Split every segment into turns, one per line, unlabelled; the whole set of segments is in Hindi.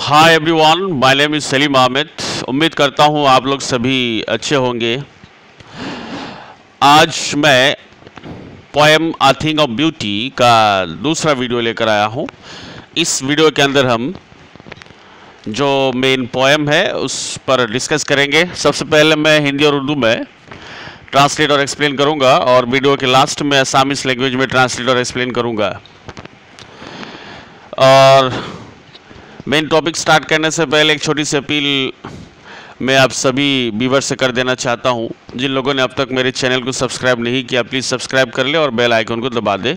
Hi everyone, my name is Salim Ahmed. उम्मीद करता हूँ आप लोग सभी अच्छे होंगे। आज मैं poem a thing of beauty का दूसरा वीडियो लेकर आया हूँ। इस वीडियो के अंदर हम जो मेन पोएम है उस पर डिस्कस करेंगे। सबसे पहले मैं हिंदी और उर्दू में ट्रांसलेट और एक्सप्लेन करूँगा और वीडियो के लास्ट में असामीज लैंग्वेज में ट्रांसलेट और एक्सप्लेन करूँगा। और मेन टॉपिक स्टार्ट करने से पहले एक छोटी सी अपील मैं आप सभी व्यूअर से कर देना चाहता हूं। जिन लोगों ने अब तक मेरे चैनल को सब्सक्राइब नहीं किया, प्लीज़ सब्सक्राइब कर ले और बेल आइकन को दबा दे।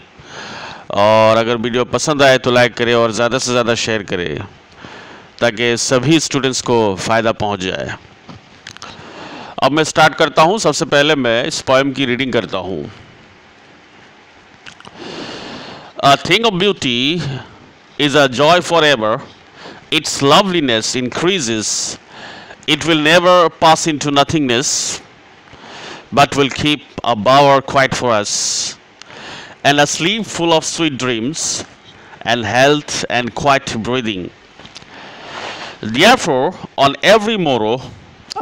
और अगर वीडियो पसंद आए तो लाइक करें और ज़्यादा से ज़्यादा शेयर करें ताकि सभी स्टूडेंट्स को फ़ायदा पहुंच जाए। अब मैं स्टार्ट करता हूं। सबसे पहले मैं इस पोएम की रीडिंग करता हूं। A thing of beauty is a joy forever. Its loveliness increases. It will never pass into nothingness, but will keep a bower quiet for us, and a sleep full of sweet dreams, and health and quiet breathing. Therefore, on every morrow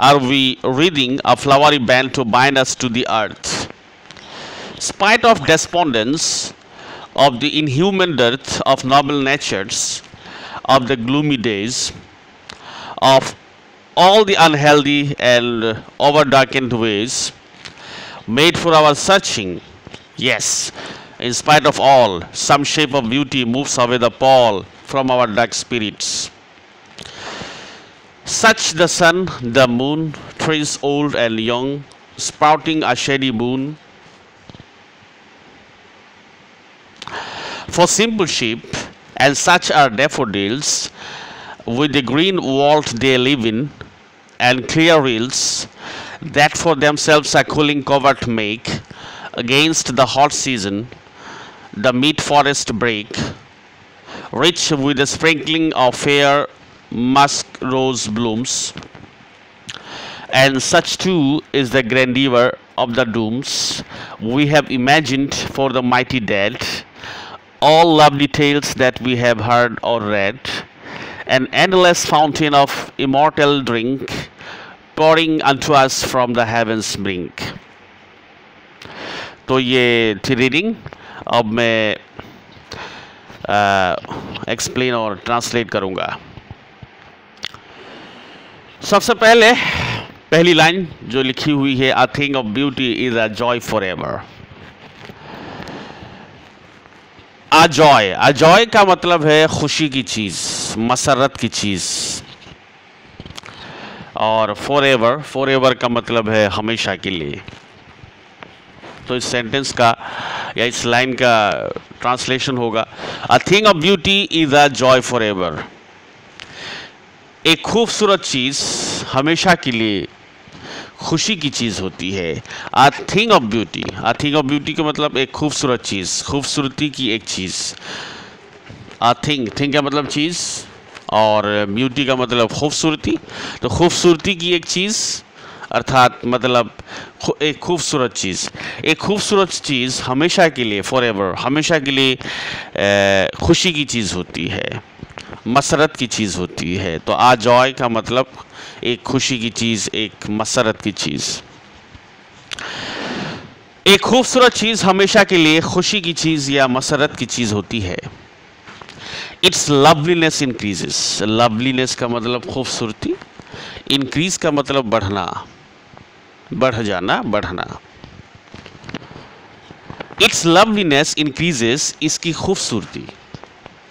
are we reading a flowery band to bind us to the earth. Spite of despondence, of the inhuman dearth of noble natures, of the gloomy days, of all the unhealthy and over-darkened ways made for our searching. Yes, in spite of all, some shape of beauty moves away the pall from our dark spirits. Such the sun, the moon, trees old and young, sprouting a shady moon, for simple sheep, and such are daffodils with the green vault they live in, and clear rills that for themselves a cooling covert make against the hot season. The mid forest brake, rich with a sprinkling of fair musk rose blooms, and such too is the grandeur of the dooms we have imagined for the mighty dead. All lovely tales that we have heard or read, an endless fountain of immortal drink pouring unto us from the heavens brink. तो ये थी रीडिंग। अब मैं एक्सप्लेन और ट्रांसलेट करूँगा। सबसे पहले पहली लाइन जो लिखी हुई है, a thing of beauty is a joy for ever. Ajoy का मतलब है खुशी की चीज़, मसरत की चीज़। और फॉर एवर का मतलब है हमेशा के लिए। तो इस सेंटेंस का या इस लाइन का ट्रांसलेशन होगा, a thing of beauty is a joy for ever. एक खूबसूरत चीज़ हमेशा के लिए खुशी की चीज़ होती है। अ थिंग ऑफ ब्यूटी का मतलब एक खूबसूरत चीज़, खूबसूरती की एक चीज़। अ थिंग का मतलब चीज़ और ब्यूटी का मतलब खूबसूरती। तो खूबसूरती की एक चीज़ अर्थात मतलब एक खूबसूरत चीज़ हमेशा के लिए, फॉर एवर, हमेशा के लिए खुशी की चीज़ होती है, मसरत की चीज़ होती है। तो आ जॉय का मतलब एक खुशी की चीज़, एक मसरत की चीज़। एक खूबसूरत चीज़ हमेशा के लिए खुशी की चीज़ या मसरत की चीज़ होती है। It's loveliness increases. लवलीनेस का मतलब खूबसूरती, इंक्रीज का मतलब बढ़ना, बढ़ जाना, बढ़ना। इट्स लवलीनेस इंक्रीजेस, इसकी खूबसूरती,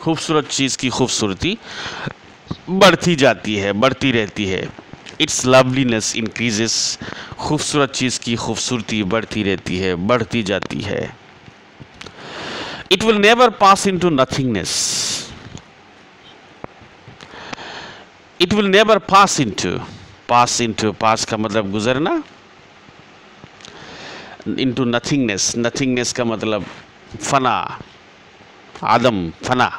खूबसूरत चीज़ की खूबसूरती बढ़ती जाती है, बढ़ती रहती है। इट्स लवलीनेस इंक्रीजेस, खूबसूरत चीज़ की खूबसूरती बढ़ती रहती है, बढ़ती जाती है। It will never pass into nothingness. It will never pass into pass का मतलब गुजरना, इनटू नथिंगनेस का मतलब फना, आदम, फना।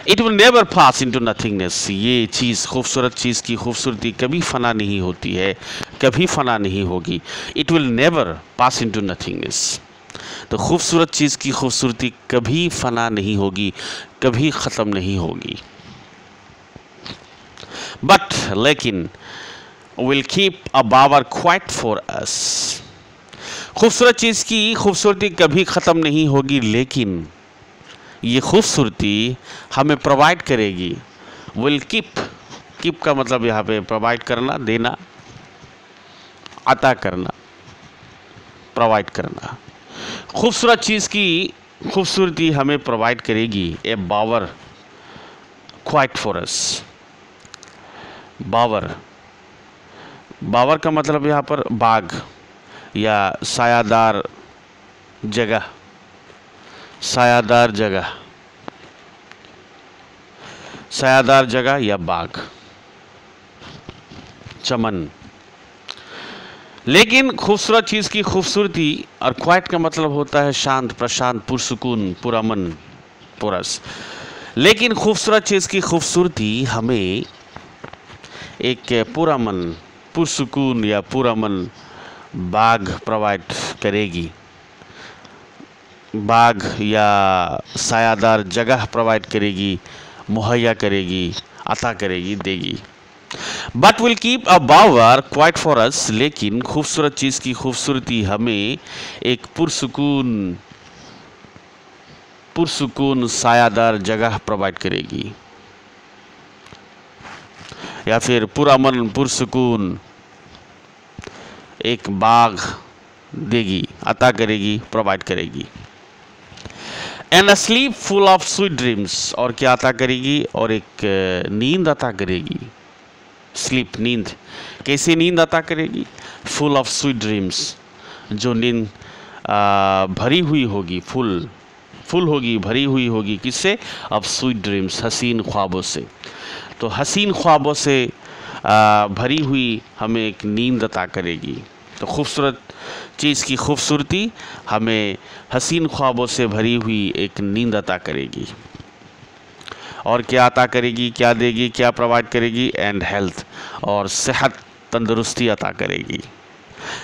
It will never pass into nothingness. ये चीज़, खूबसूरत चीज़ की खूबसूरती कभी फना नहीं होती है, कभी फना नहीं होगी। It will never pass into nothingness. तो खूबसूरत चीज़ की खूबसूरती कभी फना नहीं होगी, कभी ख़त्म नहीं होगी। बट लेकिन will keep a bower quiet for us. खूबसूरत चीज़ की खूबसूरती कभी ख़त्म नहीं होगी, लेकिन ये खूबसूरती हमें प्रोवाइड करेगी। विल कीप का मतलब यहाँ पे प्रोवाइड करना, देना, अता करना, प्रोवाइड करना। खूबसूरत चीज़ की खूबसूरती हमें प्रोवाइड करेगी ए बावर क्वाइट फॉर अस। बावर का मतलब यहाँ पर बाग या सायादार जगह, सायादार जगह या बाग, चमन। लेकिन खूबसूरत चीज़ की खूबसूरती, और क्वाइट का मतलब होता है शांत, प्रशांत, पुरसुकून, पुरअमन, पुरस। लेकिन खूबसूरत चीज़ की खूबसूरती हमें एक पुरअमन, पुरसुकून या पुरअमन बाग प्रोवाइड करेगी, बाग या सायादार जगह प्रोवाइड करेगी, मुहैया करेगी, अता करेगी, देगी। But will keep a bower quiet for us. लेकिन खूबसूरत चीज़ की खूबसूरती हमें एक पुरसुकून सायादार जगह प्रोवाइड करेगी, या फिर पुरअमन, पुरसुकून एक बाग देगी, अता करेगी, प्रोवाइड करेगी। And a slip full of sweet dreams, और क्या अता करेगी, और एक नींद अता करेगी। स्लीप, नींद। कैसी नींद अता करेगी? फुल ऑफ स्वीट ड्रीम्स, जो नींद भरी हुई होगी, फुल होगी, भरी हुई होगी, किससे? ऑफ स्वीट ड्रीम्स, हसीन ख्वाबों से। तो हसीन ख्वाबों से भरी हुई हमें एक नींद अता करेगी। तो खूबसूरत चीज़ की खूबसूरती हमें हसीन ख्वाबों से भरी हुई एक नींद अता करेगी। और क्या अता करेगी, क्या देगी, क्या प्रोवाइड करेगी? एंड हेल्थ, और सेहत, तंदुरुस्ती अता करेगी।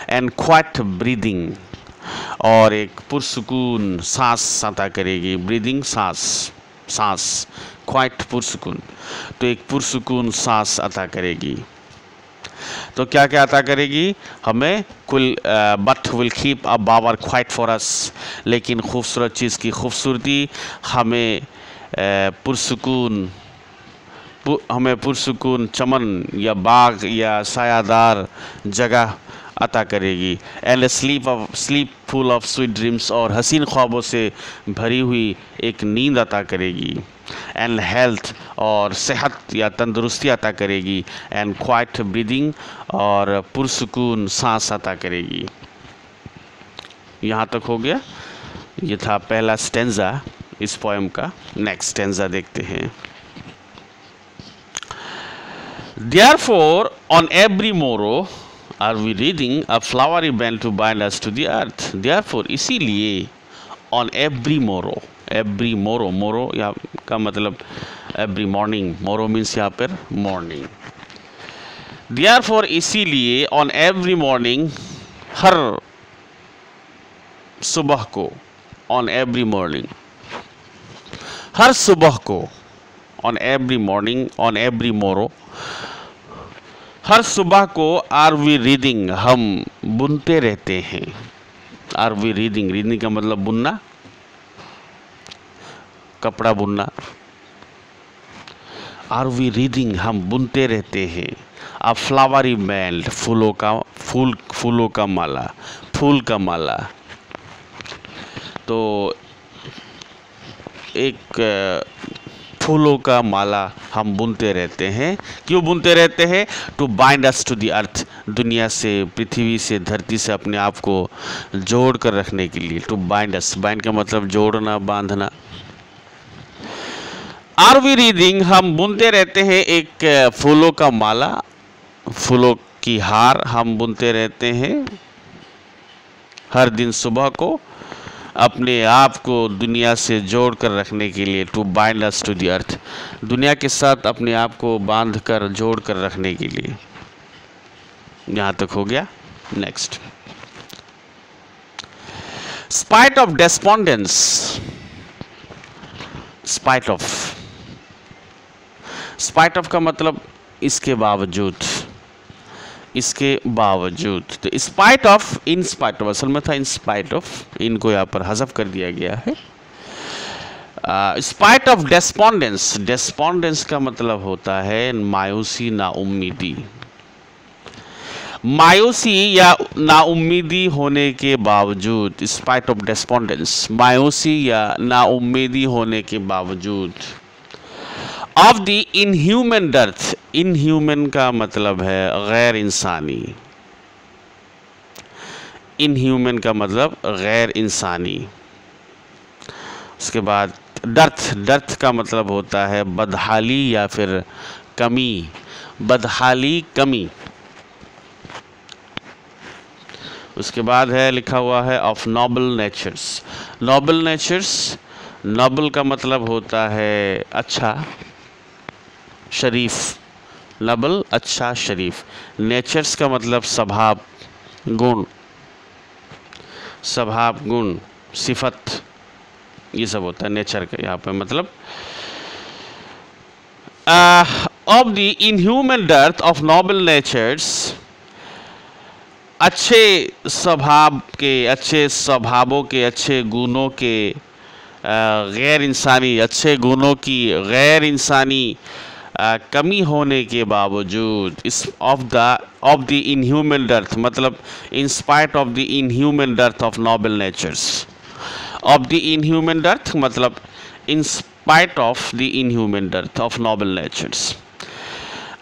एंड क्वाइट ब्रीदिंग, और एक पुरसुकून सांस अता करेगी। ब्रीदिंग, सांस, क्वाइट पुरसुकून, तो एक पुरसुकून सांस अता करेगी। तो क्या क्या अता करेगी हमें? But will keep a bower quiet for us. लेकिन खूबसूरत चीज़ की खूबसूरती हमें पुरसुकून चमन या बाग या सायादार जगह अता करेगी। And sleep full of sweet dreams, और हसीन ख्वाबों से भरी हुई एक नींद अता करेगी। एंड हेल्थ, और सेहत या तंदुरुस्ती अता करेगी। एंड क्वाइट ब्रीदिंग, और पुरसुकून सांस अता करेगी। यहाँ तक हो गया। ये था पहला स्टेंजा इस पोएम का। नेक्स्ट स्टेंजा देखते हैं। Therefore, on every morrow are we reading a flowery band to bind us to the earth. Therefore, इसीलिए on every morrow या का मतलब every morning, morrow means यहाँ पर morning. Therefore, इसीलिए on every morning, हर सुबह को, on every morning, हर सुबह को, on every morning, on every morrow, हर सुबह को आर वी रीडिंग, हम बुनते रहते हैं। आर वी रीडिंग का मतलब बुनना, कपड़ा बुनना। आर वी रीडिंग, हम बुनते रहते हैं। अ फ्लावरी बैंड, फूलों का माला, फूल का माला। तो एक फूलों का माला हम बुनते रहते हैं। क्यों बुनते रहते हैं? To bind us to the earth, दुनिया से, पृथ्वी से, धरती से अपने आप को जोड़ कर रखने के लिए। टू बाइंड अस, बाइंड का मतलब जोड़ना, बांधना। आर वी रीडिंग, हम बुनते रहते हैं एक फूलों का माला, फूलों की हार हम बुनते रहते हैं हर दिन सुबह को, अपने आप को दुनिया से जोड़ कर रखने के लिए। To bind us to the earth, दुनिया के साथ अपने आप को बांध कर, जोड़ कर रखने के लिए। यहाँ तक हो गया। Next, spite of despondence, spite of, spite of का मतलब इसके बावजूद, इसके बावजूद। तो spite of, in spite of, असल में था इन स्पाइट ऑफ, इनको यहाँ पर हज़फ कर दिया गया है। स्पाइट ऑफ डेस्पोंडेंस, डेस्पोंडेंस का मतलब होता है मायूसी, नाउम्मीदी। मायूसी या नाउम्मीदी होने के बावजूद, स्पाइट ऑफ डेस्पोंडेंस, मायूसी या नाउम्मीदी होने के बावजूद, of the inhuman death, inhuman का मतलब है गैर इंसानी, इनह्यूमन का मतलब गैर इंसानी। उसके बाद डर्थ, डर्थ का मतलब होता है बदहाली या फिर कमी, बदहाली, कमी। उसके बाद है लिखा हुआ है of noble natures, noble natures, noble का मतलब होता है अच्छा, शरीफ, नोबल अच्छा, शरीफ। नेचर्स का मतलब स्वभाव, गुण, स्वभाव, गुण, सिफत, ये सब होता है नेचर का यहाँ पे मतलब। Of the inhuman death of noble natures, अच्छे स्वभाव के, अच्छे स्वभावों के, अच्छे गुणों के गैर इंसानी, अच्छे गुणों की गैर इंसानी कमी होने के बावजूद, इस ऑफ द इनह्यूमन डेथ मतलब in spite of the inhuman death of noble natures, of the inhuman death मतलब in spite of the inhuman death of noble natures,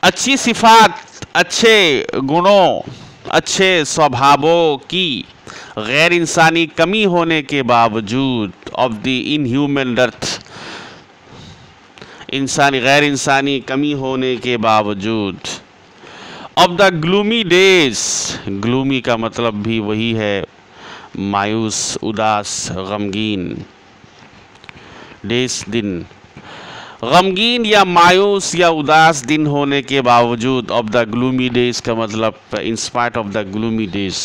अच्छी सिफात, अच्छे गुणों, अच्छे स्वभावों की गैर इंसानी कमी होने के बावजूद, ऑफ द इनह्यूमन डेथ, इंसानी गैर इंसानी कमी होने के बावजूद, of the gloomy days, gloomy का मतलब भी वही है मायूस, उदास, गमगीन, डेज दिन, गमगीन या मायूस या उदास दिन होने के बावजूद, ऑफ द ग्लूमी डेज का मतलब in spite of the gloomy days,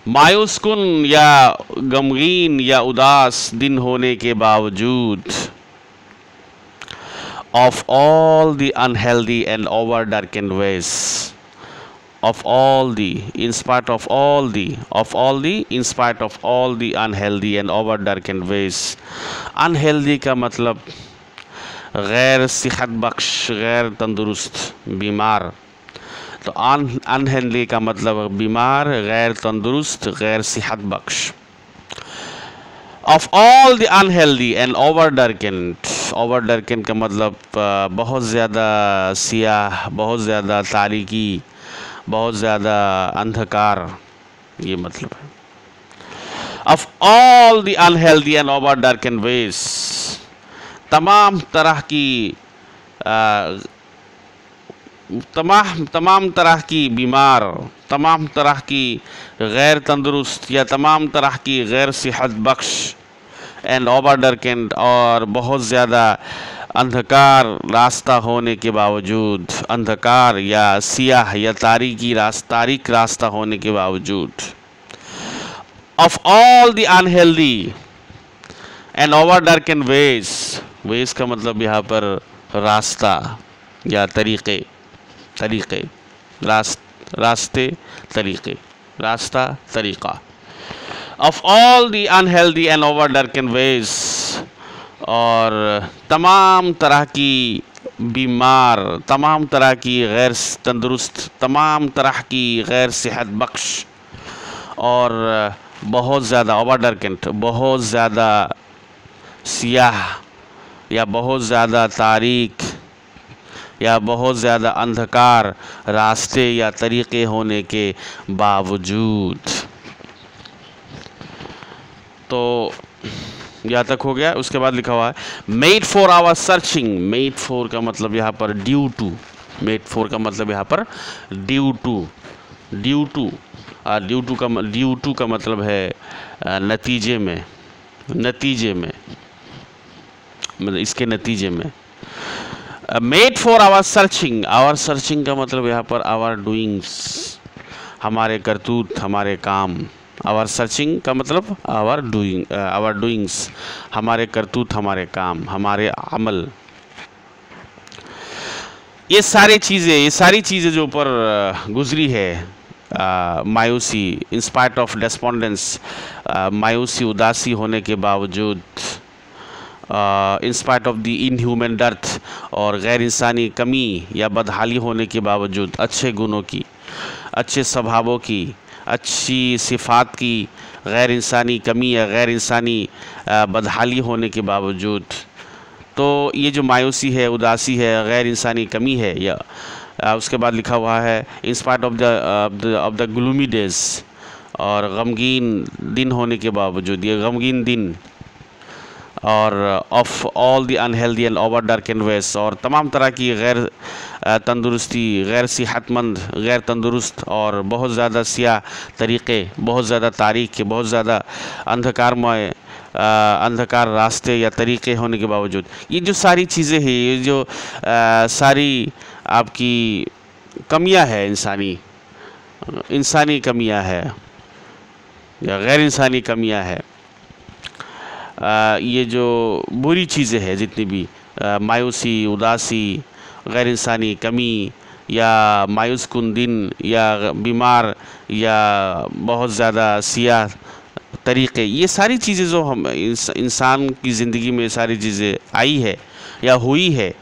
मायूस कुन या गमगीन या उदास दिन होने के बावजूद, of all the unhealthy and over darkened ways, of all the, in spite of all the, of all the, in spite of all the unhealthy and over darkened ways, unhealthy का मतलब गैर सेहत बख्श, गैर तंदुरुस्त, बीमार। तो अनहेल्दी का मतलब बीमार, गैर तंदुरुस्त, गैर सेहत बख्श। Of all the unhealthy and over darkened, over darkened का मतलब बहुत ज़्यादा सियाह, बहुत ज़्यादा तारीकी, बहुत ज़्यादा अंधकार, ये मतलब है। Of all the unhealthy and over darkened ways, तमाम तरह की तमाम तरह की बीमार, तमाम तरह की गैर तंदुरुस्त या तमाम तरह की गैर सेहत बख्श, एंड ओवर darkened और बहुत ज़्यादा अंधकार रास्ता होने के बावजूद, अंधकार या सियाह या तारीक रास्ता होने के बावजूद, of all the unhealthy and over darkened ways, ways का मतलब यहाँ पर रास्ता या तरीक़े, तरीक़े, रास्ते, तरीक़े, रास्ता, तरीक़ा, of all the unhealthy and over darkened ways और तमाम तरह की बीमार, तमाम तरह की गैर तंदुरुस्त, तमाम तरह की गैर सेहत बख्श और बहुत ज़्यादा ओवर darkened, बहुत ज़्यादा सियाह या बहुत ज़्यादा तारीक या बहुत ज़्यादा अंधकार रास्ते या तरीक़े होने के बावजूद। तो यहाँ तक हो गया। उसके बाद लिखा हुआ है made for our searching, made for का मतलब यहाँ पर ड्यू टू, मेड फॉर का मतलब यहाँ पर due to, due to, due to का मतलब है नतीजे में, नतीजे में, मतलब इसके नतीजे में। Made for our searching, our searching का मतलब यहाँ पर आवर डूइंग्स, हमारे करतूत, हमारे काम, आवर सर्चिंग का मतलब आवर डूइंग्स, हमारे करतूत, हमारे काम, हमारे अमल, ये सारी चीज़ें जो ऊपर गुजरी है, मायूसी, इंस्पाइट ऑफ डेस्पोंडेंस, मायूसी, उदासी होने के बावजूद, in spite of the inhuman dearth, और गैर इंसानी कमी या बदहाली होने के बावजूद, अच्छे गुणों की, अच्छे स्वभावों की, अच्छी सिफात की गैर इंसानी कमी या गैर इंसानी बदहाली होने के बावजूद, तो ये जो मायूसी है, उदासी है, गैर इंसानी कमी है, या उसके बाद लिखा हुआ है in spite of the gloomy days, और गमगीन दिन होने के बावजूद, ये गमगीन दिन, और of all the unhealthy and over darken वेस, और तमाम तरह की गैर तंदुरुस्ती, गैर सेहतमंद, गैर तंदुरुस्त और बहुत ज़्यादा सियाह तरीक़े, बहुत ज़्यादा तारीख, बहुत ज़्यादा अंधकारमय अंधकार रास्ते या तरीक़े होने के बावजूद, ये जो सारी चीज़ें हैं, ये जो सारी आपकी कमियां है, इंसानी कमियां है या गैर इंसानी कमियां है, ये जो बुरी चीज़ें हैं जितनी भी, मायूसी, उदासी, गैर इंसानी कमी, या मायूस कुन दिन, या बीमार, या बहुत ज़्यादा सियाह तरीक़े, ये सारी चीज़ें जो हम इंसान की ज़िंदगी में सारी चीज़ें आई है या हुई है,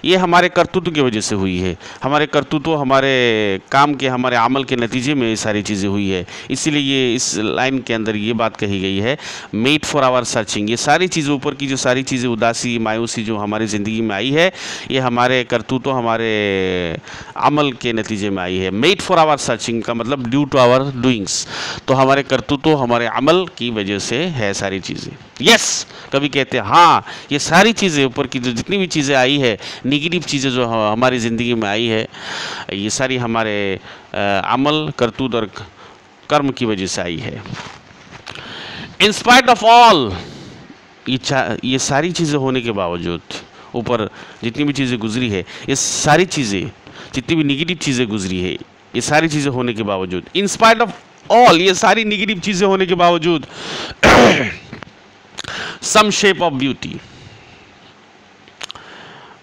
ये हमारे करतूतों की वजह से हुई है, हमारे करतूतों, हमारे काम के, हमारे अमल के नतीजे में ये सारी चीज़ें हुई है। इसीलिए ये इस लाइन के अंदर ये बात कही गई है, मेड फॉर आवर सर्चिंग, ये सारी चीज़ें, ऊपर की जो सारी चीज़ें, उदासी, मायूसी जो हमारी ज़िंदगी में आई है, ये हमारे करतूतों, हमारे अमल के नतीजे में आई है। मेड फॉर आवर सर्चिंग का मतलब ड्यू टू आवर डूइंग्स, तो हमारे करतूतों, हमारे अमल की वजह से है सारी चीज़ें। यस, कभी कहते हैं हाँ, ये सारी चीज़ें, ऊपर की जो जितनी भी चीज़ें आई है, निगेटिव चीज़ें जो हमारी ज़िंदगी में आई है, ये सारी हमारे अमल, करतूत और कर्म की वजह से आई है। इन स्पाइट ऑफ ऑल, ये सारी चीज़ें होने के बावजूद, ऊपर जितनी भी चीज़ें गुजरी है, ये सारी चीज़ें, जितनी भी निगेटिव चीज़ें गुजरी है, ये सारी चीज़ें होने के बावजूद, इन स्पाइट ऑफ ऑल, ये सारी निगेटिव चीज़ें होने के बावजूद, सम शेप ऑफ ब्यूटी,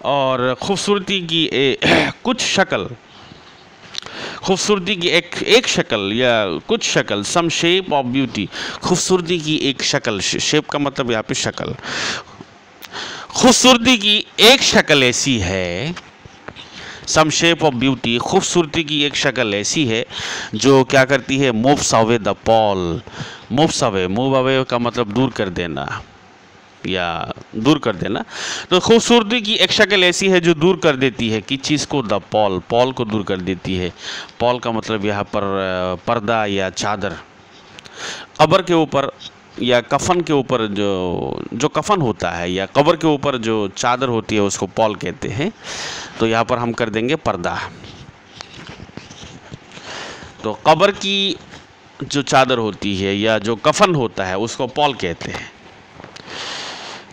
और खूबसूरती की कुछ शक्ल, खूबसूरती की एक शक्ल या कुछ शक्ल, सम शेप ऑफ ब्यूटी, खूबसूरती की एक शक्ल, शेप का मतलब यहाँ पे शक्ल, खूबसूरती की एक शक्ल ऐसी है, सम शेप ऑफ ब्यूटी, खूबसूरती की एक शक्ल ऐसी है जो क्या करती है, moves away the Paul, moves away, move away का मतलब दूर कर देना या दूर कर देना, तो खूबसूरती की एक शक्ल ऐसी है जो दूर कर देती है कि चीज़ को, द पॉल, पॉल को दूर कर देती है। पॉल का मतलब यहाँ पर पर्दा या चादर, कब्र के ऊपर या कफन के ऊपर जो कफन होता है या कब्र के ऊपर जो चादर होती है उसको पॉल कहते हैं, तो यहाँ पर हम कर देंगे पर्दा। तो कब्र की जो चादर होती है या जो कफन होता है उसको पॉल कहते हैं।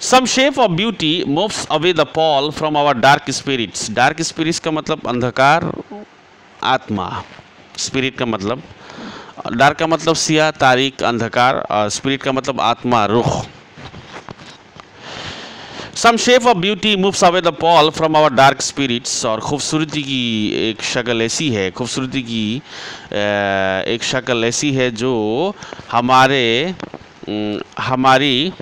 Some shape of beauty moves away the pall from our dark spirits. Dark spirits का मतलब अंधकार आत्मा, स्पिरिट का मतलब, डार्क का मतलब सियाह, तारीक, अंधकार, और स्पिरिट का मतलब आत्मा, रूह। Some shape of beauty moves away the pall from our dark spirits, और खूबसूरती की एक शक्ल ऐसी है, खूबसूरती की एक शक्ल ऐसी है जो हमारी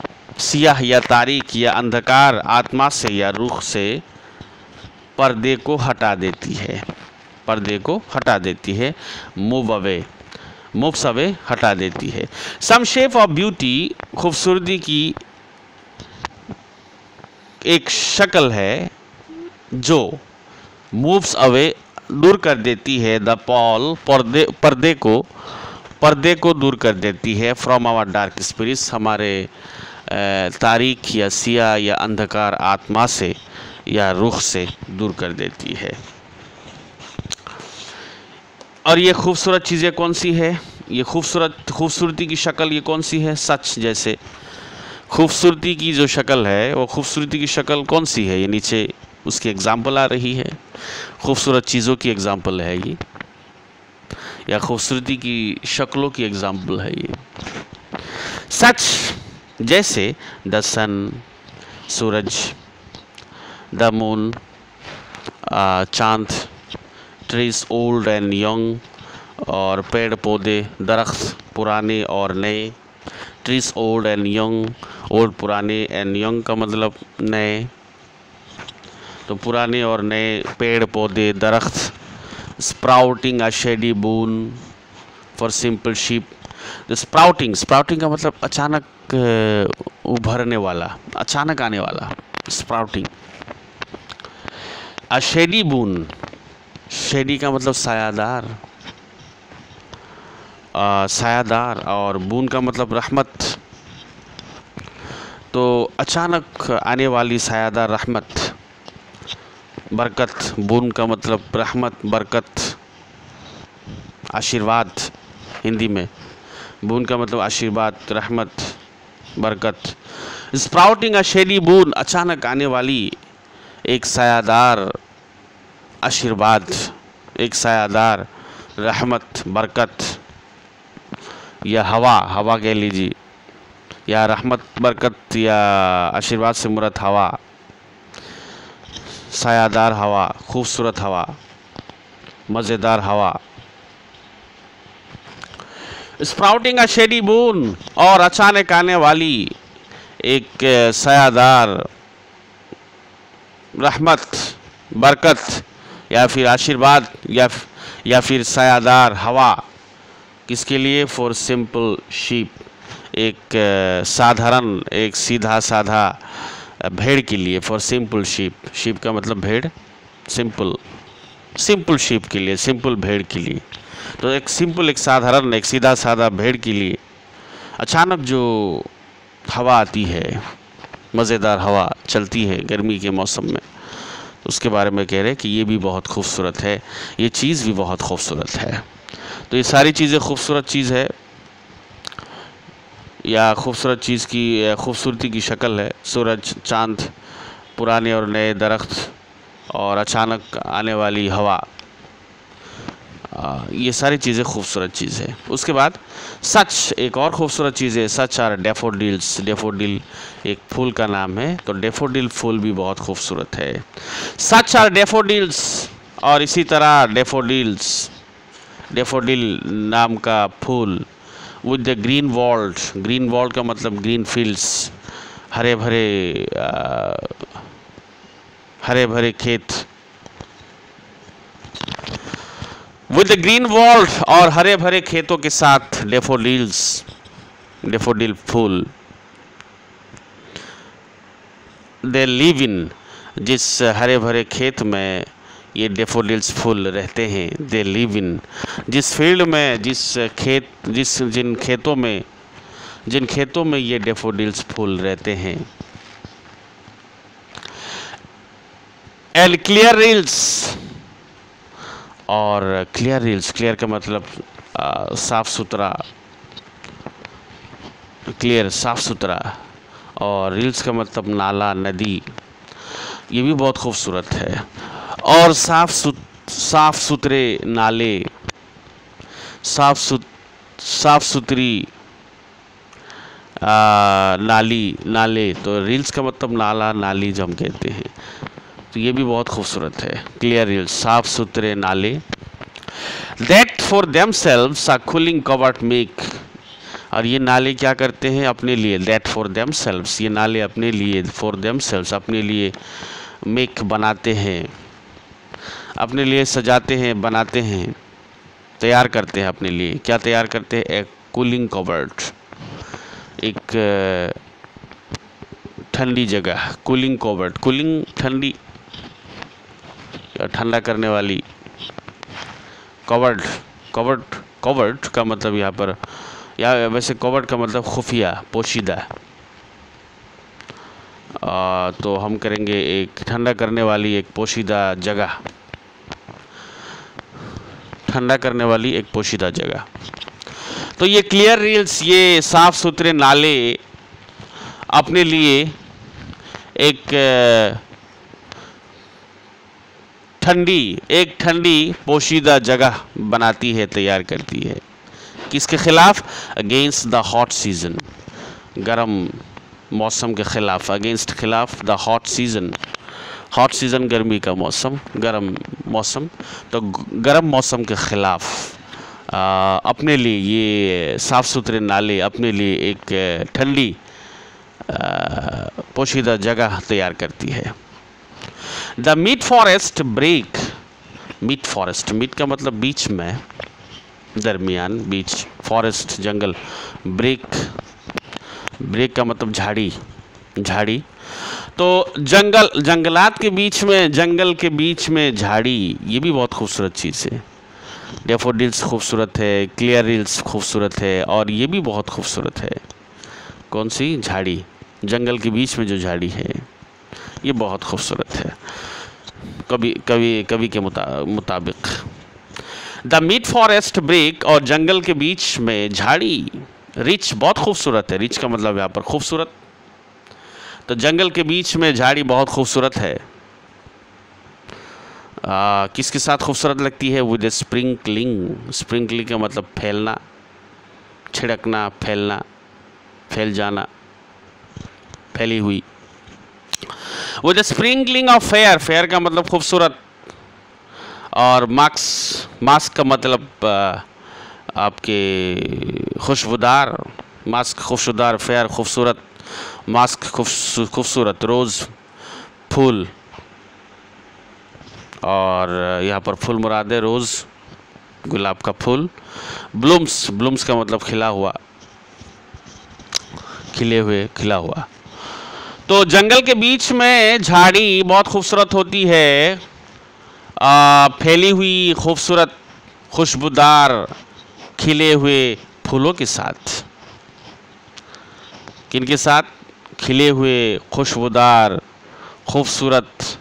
सियाह या तारीक या अंधकार आत्मा से या रूह से पर्दे को हटा देती है, पर्दे को हटा देती है, मूव्स अवे हटा देती है। सम शेप ऑफ ब्यूटी, खूबसूरती की एक शक्ल है जो मूव्स अवे दूर कर देती है, द पॉल, पर्दे को दूर कर देती है, फ्रॉम आवर डार्क स्पिरिट्स, हमारे तारीख या सियाह या अंधकार आत्मा से या रूह से दूर कर देती है। और ये खूबसूरत चीज़ें कौन सी है, ये खूबसूरती की शक्ल ये कौन सी है, सच, जैसे खूबसूरती की जो शक्ल है वो खूबसूरती की शक्ल कौन सी है, ये नीचे उसकी एग्जाम्पल आ रही है, खूबसूरत चीज़ों की एग्जाम्पल है या खूबसूरती की शक्लों की एग्जाम्पल है ये। सच जैसे द सन, सूरज, द मून, चांद, ट्रीज ओल्ड एंड यंग, और पेड़ पौधे, दरख्त पुराने और नए। Trees old and young, old पुराने, एंड यंग का मतलब नए, तो पुराने और नए पेड़ पौधे, दरख्त। Sprouting a shady boon for simple sheep. तो स्प्राउटिंग, स्प्राउटिंग का मतलब अचानक उभरने वाला, अचानक आने वाला, स्प्राउटिंग। अ शेडी बून, शेडी का मतलब सायादार, सायादार, और बून का मतलब रहमत। तो अचानक आने वाली सायादार रहमत, बरकत। बून का मतलब रहमत, बरकत, आशीर्वाद हिंदी में। बून का मतलब आशीर्वाद, रहमत, बरकत। स्प्राउटिंग अ शेडी बून, अचानक आने वाली एक सायादार आशीर्वाद, एक सायादार रहमत, बरकत, या हवा, हवा कह लीजिए, या रहमत, बरकत या आशीर्वाद से मुराद हवा, सायादार हवा, खूबसूरत हवा, मज़ेदार हवा। स्प्राउटिंग अ शेडी बून, और अचानक आने वाली एक सायादार रहमत, बरकत, या फिर आशीर्वाद, या फिर सायादार हवा। किसके लिए? फॉर सिंपल शीप, एक साधारण, एक सीधा साधा भेड़ के लिए। फॉर सिंपल शीप, शीप का मतलब भेड़, सिंपल, सिंपल शीप के लिए, सिंपल भेड़ के लिए। तो एक सिंपल, एक साधारण, एक सीधा साधा भेड़ के लिए अचानक जो हवा आती है, मज़ेदार हवा चलती है गर्मी के मौसम में, उसके बारे में कह रहे हैं कि ये भी बहुत खूबसूरत है, ये चीज़ भी बहुत खूबसूरत है। तो ये सारी चीज़ें खूबसूरत चीज़ है, या खूबसूरत चीज़ की खूबसूरती की शक्ल है। सूरज, चांद, पुराने और नए दरख्त, और अचानक आने वाली हवा, ये सारी चीज़ें खूबसूरत चीज़ है। उसके बाद सच, एक और खूबसूरत चीज़ है। सच आर डेफोडिल्स, डेफोडिल एक फूल का नाम है, तो डेफोडिल फूल भी बहुत खूबसूरत है। सच आर डेफोडिल्स, और इसी तरह डेफोडिल्स, डेफोडिल नाम का फूल। With the green world, green world का मतलब ग्रीन फील्ड्स, हरे भरे खेत। विद द ग्रीन वॉल्ड, और हरे भरे खेतों के साथ डेफोडिल्स, डेफोडिल फूल। दे लिव इन, जिस हरे भरे खेत में ये डेफोडिल्स फूल रहते हैं। दे लिव इन, जिस फील्ड में, जिन खेतों में ये डेफोडिल्स फूल रहते हैं। एंड क्लियर रील्स, और क्लियर रील्स, क्लियर का मतलब साफ सुथरा, क्लियर साफ सुथरा, और रील्स का मतलब नाला, नदी, ये भी बहुत खूबसूरत है। और साफ सुथरे नाले, साफ सुथरी नाले, तो रील्स का मतलब नाला, नाली जो हम कहते हैं, तो ये भी बहुत खूबसूरत है। क्लियर रील्स, साफ सुथरे नाले। That for themselves a cooling covert make, और ये नाले क्या करते हैं? अपने लिए। दैट फॉर देमसेल्व्स, ये नाले अपने लिए, फॉर देमसेल्व्स अपने लिए, मेक बनाते हैं, अपने लिए सजाते हैं, बनाते हैं, तैयार करते हैं अपने लिए। क्या तैयार करते हैं? एक कूलिंग कवर्ट, एक ठंडी जगह, कूलिंग कवर्ट। कूलिंग ठंडी, ठंडा करने वाली। कवर्ट का मतलब यहाँ पर, या वैसे कवर्ट का मतलब खुफिया, पोशीदा। तो हम करेंगे एक ठंडा करने वाली, एक पोशीदा जगह, ठंडा करने वाली एक पोशीदा जगह। तो ये क्लियर रील्स, ये साफ सुथरे नाले अपने लिए एक ठंडी, एक ठंडी पोशीदा जगह बनाती है, तैयार करती है। किसके खिलाफ? अगेंस्ट द हॉट सीजन, गर्म मौसम के खिलाफ। अगेंस्ट, खिलाफ, the hot season, hot season गर्मी का मौसम, गर्म मौसम। तो गर्म मौसम के खिलाफ अपने लिए ये साफ़ सुथरे नाले, अपने लिए एक ठंडी पोशीदा जगह तैयार करती है। The mid forest brake, mid forest, mid का मतलब बीच में, दरमियान, बीच, फॉरेस्ट जंगल, ब्रेक, ब्रेक का मतलब झाड़ी, झाड़ी। तो जंगल, जंगलात के बीच में, जंगल के बीच में झाड़ी, ये भी बहुत खूबसूरत चीज़ है। डेफोडिल्स खूबसूरत है, क्लियरिल्स खूबसूरत है, और ये भी बहुत खूबसूरत है। कौन सी? झाड़ी, जंगल के बीच में जो झाड़ी है ये बहुत खूबसूरत है, कवि के मुताबिक। द मीट फॉरेस्ट ब्रेक, और जंगल के बीच में झाड़ी। रिच, बहुत खूबसूरत है, रिच का मतलब यहाँ पर खूबसूरत। तो जंगल के बीच में झाड़ी बहुत खूबसूरत है। किसके साथ खूबसूरत लगती है? विद स्प्रिंकलिंग, स्प्रिंकलिंग का मतलब फैलना, छिड़कना, फैलना, फैल जाना, फैली हुई। With sprinkling of fair, fair का मतलब खूबसूरत, और मास्क का मतलब आपके खुशबूदार, मास्क खुशबूदार, फेयर खूबसूरत, मास्क खूबसूरत, रोज़ फूल, और यहाँ पर फूल मुराद है रोज़, गुलाब का फूल। ब्लूम्स, ब्लूम्स का मतलब खिला हुआ, खिले हुए, खिला हुआ। तो जंगल के बीच में झाड़ी बहुत खूबसूरत होती है, फैली हुई, खूबसूरत, खुशबूदार, खिले हुए फूलों के साथ। किनके साथ? खिले हुए, खुशबूदार, खूबसूरत,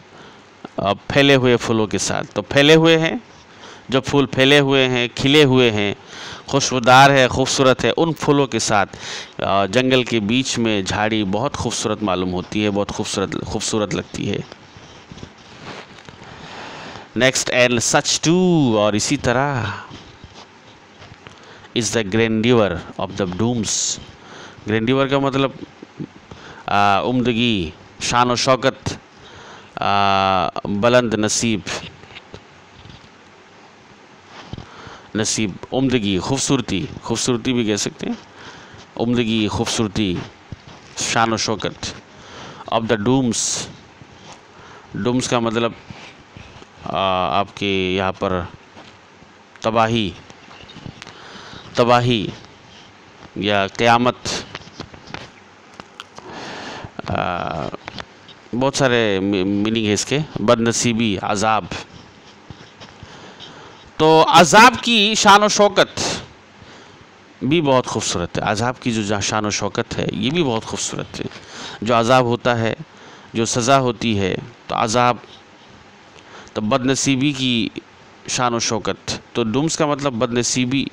फैले हुए फूलों के साथ। तो फैले हुए हैं, जो फूल फैले हुए हैं, खिले हुए हैं, खुशबूदार है, खूबसूरत है, उन फूलों के साथ जंगल के बीच में झाड़ी बहुत खूबसूरत मालूम होती है, बहुत खूबसूरत लगती है। नेक्स्ट, एंड सच टू, और इसी तरह, is the grandeur of the dooms. Grandeur का मतलब उम्दगी, शान व शौकत, बुलंद नसीब, नसीब, उम्दगी, खूबसूरती, खूबसूरती भी कह सकते हैं, उम्दगी, खूबसूरती, शान व शौकत ऑफ द डूम्स। डूम्स का मतलब आपके यहाँ पर तबाही, तबाही या क़यामत, बहुत सारे मीनिंग है इसके। बदनसीबी, अजाब। तो अजाब की शान व शौकत भी बहुत खूबसूरत है। अजाब की जो शान व शौकत है ये भी बहुत खूबसूरत है। जो अजाब होता है, जो सज़ा होती है, तो अजाब, तो बदनसीबी की शान व शौकत। तो डूम्स का मतलब बदनसीबी,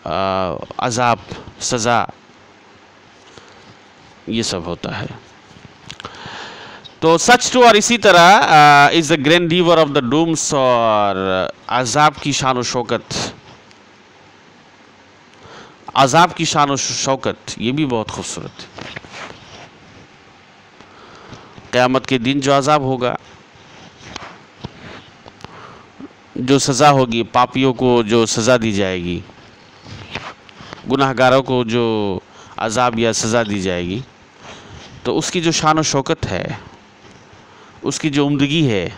अजाब, सज़ा, ये सब होता है। तो सच टू, और इसी तरह, is the grandeur of the dooms, और अजाब की शान व शौकत, अजाब की शान व शौकत ये भी बहुत खूबसूरत है। क़यामत के दिन जो अजाब होगा, जो सज़ा होगी, पापियों को जो सज़ा दी जाएगी, गुनाहगारों को जो अजाब या सज़ा दी जाएगी, तो उसकी जो शान व शौकत है, उसकी जो उम्दगी है,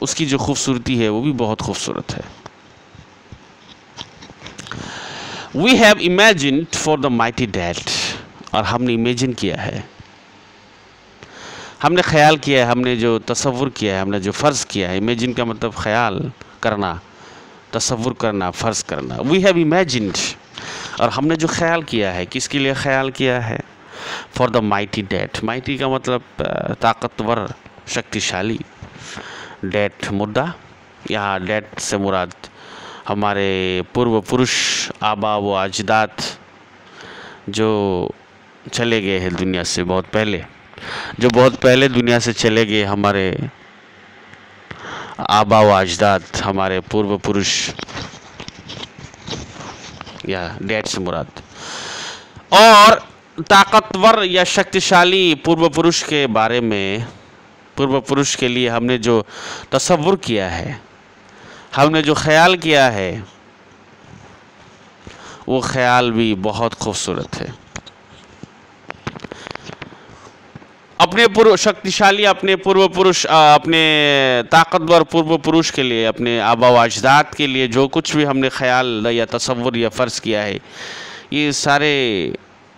उसकी जो खूबसूरती है, वो भी बहुत खूबसूरत है। We have imagined for the mighty dead, और हमने इमेजिन किया है, हमने ख्याल किया है, हमने जो तसव्वुर किया है, हमने जो फ़र्ज़ किया है। इमेजिन का मतलब ख्याल करना, तसव्वुर करना, फ़र्ज़ करना। वी हैव इमेजिन्ड, और हमने जो ख्याल किया है, किसके लिए ख्याल किया है? For the mighty dad. Mighty का मतलब ताकतवर, शक्तिशाली। डैड मुर्दा, यहाँ डैड से मुराद हमारे पूर्व पुरुष, आबा व अजदाद जो चले गए हैं दुनिया से बहुत पहले, जो बहुत पहले दुनिया से चले गए, हमारे आबा व अजदाद, हमारे पूर्व पुरुष, या डैड से मुराद। और ताकतवर या शक्तिशाली पूर्व पुरुष के बारे में, पूर्व पुरुष के लिए हमने जो तसव्वुर किया है, हमने जो ख्याल किया है, वो ख्याल भी बहुत खूबसूरत है। अपने पूर्व शक्तिशाली, अपने पूर्व पुरुष, अपने ताकतवर पूर्व पुरुष के लिए, अपने आबा व अजदाद के लिए जो कुछ भी हमने ख्याल या तसव्वुर या फ़र्ज़ किया है, ये सारे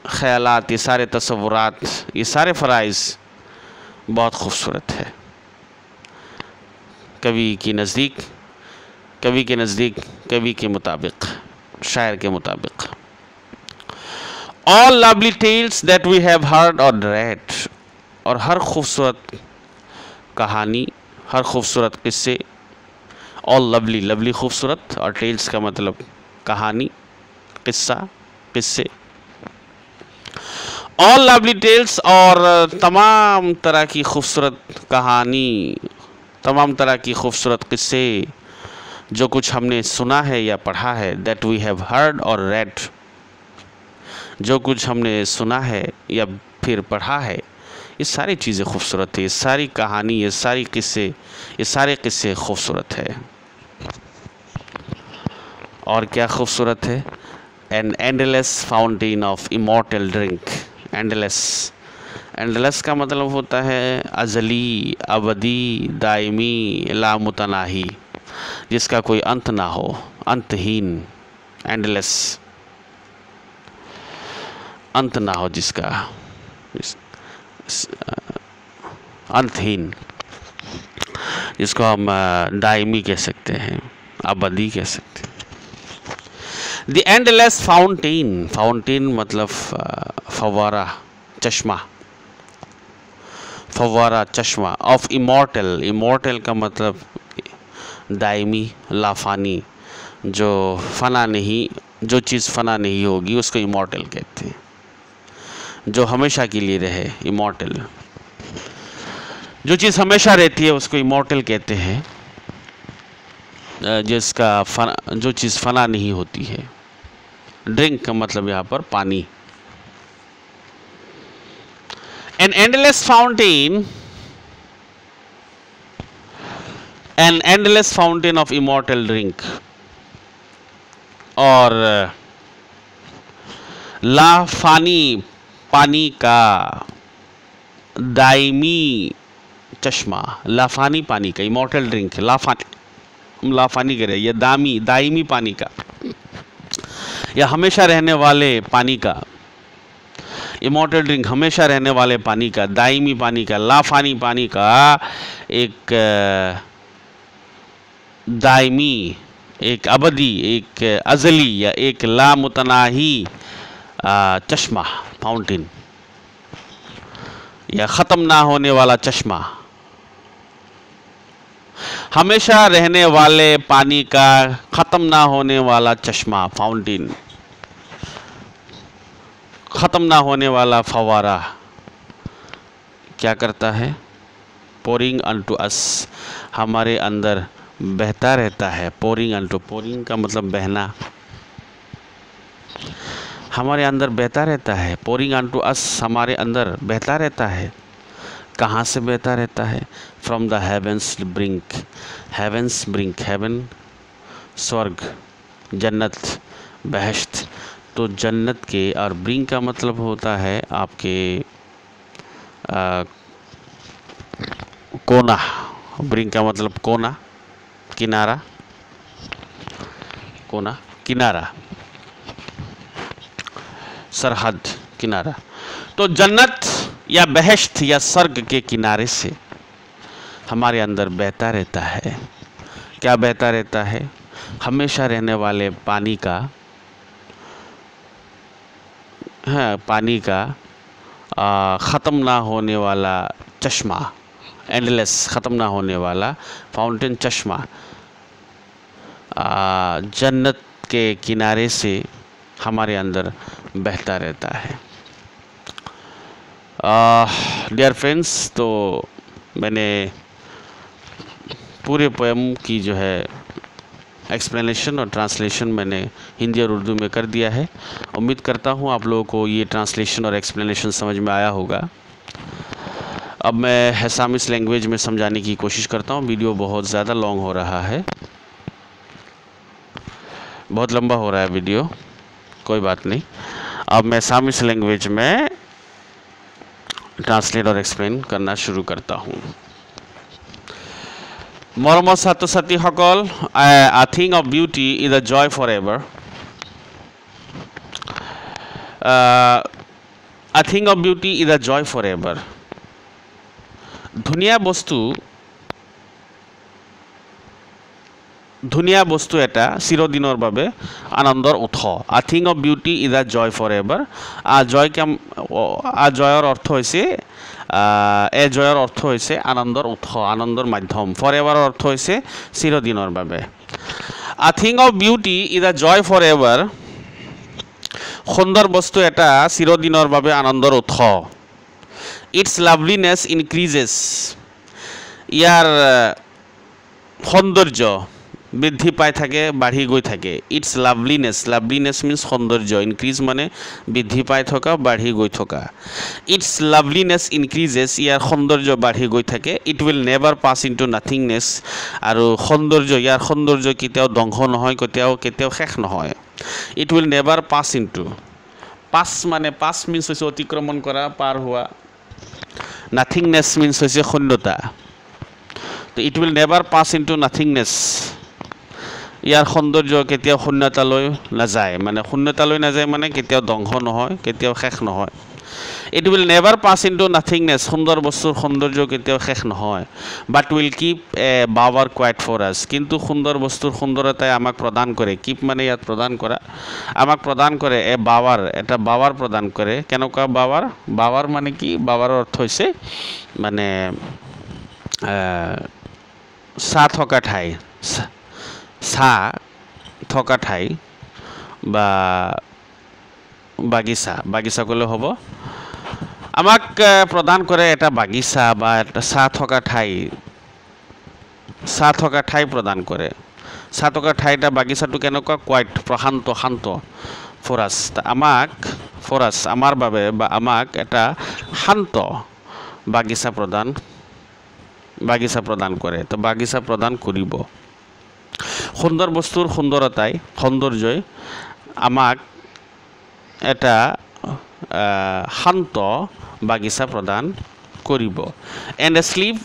ख्यालात, ये सारे तसव्वुरात, ये सारे फ़राइज़ बहुत खूबसूरत है। कवि के नज़दीक, कवि के नज़दीक, कवि के मुताबिक, शायर के मुताबिक, all lovely tales that we have heard or read, और हर खूबसूरत कहानी, हर खूबसूरत किस्से, ऑल लवली, लवली खूबसूरत, और टेल्स का मतलब कहानी, किस्सा, किस्से, ऑल लवली टेल्स, और तमाम तरह की खूबसूरत कहानी, तमाम तरह की खूबसूरत किस्से, जो कुछ हमने सुना है या पढ़ा है, that we have heard or red, जो कुछ हमने सुना है या फिर पढ़ा है, ये सारी चीज़ें खूबसूरत है, ये सारी कहानी, ये सारी किस्से, ये सारे किस्से खूबसूरत है। और क्या खूबसूरत है? An endless fountain of immortal drink. Endless, endless का मतलब होता है अज़ली, अबदी, दायमी, लामुतनाही, जिसका कोई अंत ना हो, अंतहीन। एंडलेस, अंत ना हो, जिसका अंतहीन, जिसको हम दायमी कह सकते हैं, अबदी कह सकते हैं। द एंडलेस फाउंटेन, फाउंटेन मतलब फव्वारा, चश्मा, फव्वारा, चश्मा, ऑफ इमॉर्टल, इमॉर्टल का मतलब दायमी, लाफानी, जो फना नहीं, जो चीज़ फना नहीं होगी उसको इमॉर्टल कहते हैं, जो हमेशा के लिए रहे, इमॉर्टल। जो चीज़ हमेशा रहती है उसको इमॉर्टल कहते हैं, जिसका फना, जो चीज़ फना नहीं होती है। ड्रिंक का मतलब यहाँ पर पानी। An endless fountain, an endless fountain of immortal drink, और लाफानी पानी का दायमी चश्मा, लाफानी पानी का, इमॉर्टल ड्रिंक, लाफानी, लाफानी कह रहे, या दायमी पानी का, या हमेशा रहने वाले पानी का, इमॉर्टल ड्रिंक, हमेशा रहने वाले पानी का, दायमी पानी का, लाफानी पानी का, एक दायमी, एक अबदी, एक अज़ली, या एक लामुतनाही चश्मा, फाउंटेन, या ख़त्म ना होने वाला चश्मा, हमेशा रहने वाले पानी का ख़त्म ना होने वाला चश्मा, फाउंटेन, ख़त्म ना होने वाला फव्वारा क्या करता है? पोरिंग अनटू अस, हमारे अंदर बहता रहता है। पोरिंग अनटू, पोरिंग का मतलब बहना, हमारे अंदर बहता रहता है। पोरिंग अनटू अस, हमारे अंदर बहता रहता है। कहाँ से बहता रहता है? From the heaven's brink, heaven's brink, heaven स्वर्ग, जन्नत, बहश्त, तो जन्नत के, और ब्रिंक का मतलब होता है आपके कोना, ब्रिंक का मतलब कोना, किनारा, कोना, किनारा, सरहद, किनारा। तो जन्नत या बहश्त या स्वर्ग के किनारे से हमारे अंदर बहता रहता है। क्या बहता रहता है? हमेशा रहने वाले पानी का, हाँ, पानी का ख़त्म ना होने वाला चश्मा, एंडलेस, ख़त्म ना होने वाला फाउंटेन, चश्मा, जन्नत के किनारे से हमारे अंदर बहता रहता है। डियर फ्रेंड्स, तो मैंने पूरे पोएम की जो है एक्सप्लेनेशन और ट्रांसलेशन मैंने हिंदी और उर्दू में कर दिया है। उम्मीद करता हूँ आप लोगों को ये ट्रांसलेशन और एक्सप्लेनेशन समझ में आया होगा। अब मैं असामीज़ लैंग्वेज में समझाने की कोशिश करता हूँ। वीडियो बहुत ज़्यादा लॉन्ग हो रहा है, बहुत लंबा हो रहा है वीडियो, कोई बात नहीं। अब मैं असामीज़ लैंग्वेज में ट्रांसलेट और एक्सप्लेन करना शुरू करता हूँ। মৰমৰ ছাত্ৰ ছাত্ৰীসকল, a thing of beauty is a joy forever. A thing of beauty is a joy forever. ধুনীয়া বস্তু এটা চিৰদিনৰ বাবে আনন্দৰ উৎস। A thing of beauty is a joy forever. জয়ৰ অৰ্থ হৈছে জয়ৰ অৰ্থ হৈছে আনন্দৰ উৎস, আনন্দৰ মাধ্যম। ফৰ এভাৰৰ অৰ্থ হৈছে চিৰদিনৰ বাবে। A thing of beauty is a joy for ever. সুন্দৰ বস্তু এটা চিৰদিনৰ বাবে আনন্দৰ উৎস। Its লাভলিনেছ increases. ইয়াৰ সৌন্দৰ্য বৃদ্ধি পাই থাকে, বাঢ়ি গৈ থাকে। ইটছ লাভলিনেছ, লাভলিনেছ মিনছ সৌন্দৰ্য, ইনক্ৰিজ মানে বৃদ্ধি পাই থকা, বাঢ়ি গৈ থকা। ইটছ লাভলিনেছ ইনক্ৰিজেছ, ইয়াৰ সৌন্দৰ্য বাঢ়ি গৈ থাকে। It will never pass into nothingness, আৰু ইয়াৰ সৌন্দৰ্য কেতিয়াও ধ্বংস নহয়, কেতিয়াও শেষ নহয়। It will never pass into, pass means হৈছে অতিক্ৰমণ কৰা, পাৰ হোৱা। নাথিংনেছ মিনছ হৈছে শূন্যতা। It will never pass into nothingness, ইয়াৰ সৌন্দৰ্য কেতিয়াও শূন্যতালৈ নাযায়, মানে কেতিয়াও ধ্বংস নহয়, কেতিয়াও শেষ নহয়। It will never pass into nothingness, সুন্দৰ বস্তুৰ সৌন্দৰ্য কেতিয়াও শেষ নহয়। But will keep a bower quiet for us, কিন্তু সুন্দৰ বস্তুৰ সুন্দৰতাই আমাক প্ৰদান কৰে। কিপ মানে ইয়াত প্ৰদান কৰা, আমাক প্ৰদান কৰে এ বাৱাৰ, এটা বাৱাৰ প্ৰদান কৰে। কেনেকুৱা বাৱাৰ? বাৱাৰ মানে কি? বাৱাৰৰ অৰ্থ হৈছে মানে ছাঁ থকা ঠাই, ছাঁ থকা ঠাই বা বাগিচা ক'লেও হ'ব। আমাক প্ৰদান কৰে এটা বাগিচা বা এটা ছাঁ থকা ঠাই প্ৰদান কৰে। ছাঁ থকা ঠাই এটা বাগিচাটো কেনেকুৱা? কোৱাইট, প্ৰশান্ত, শান্ত। ফৰাছ, আমাৰ বাবে বা আমাক এটা শান্ত বাগিচা প্ৰদান কৰে। তো বাগিচা প্ৰদান কৰিব। সুন্দৰ বস্তুৰ সৌন্দৰ্যই আমাক এটা শান্ত বাগিচা প্ৰদান কৰিব। And a sleep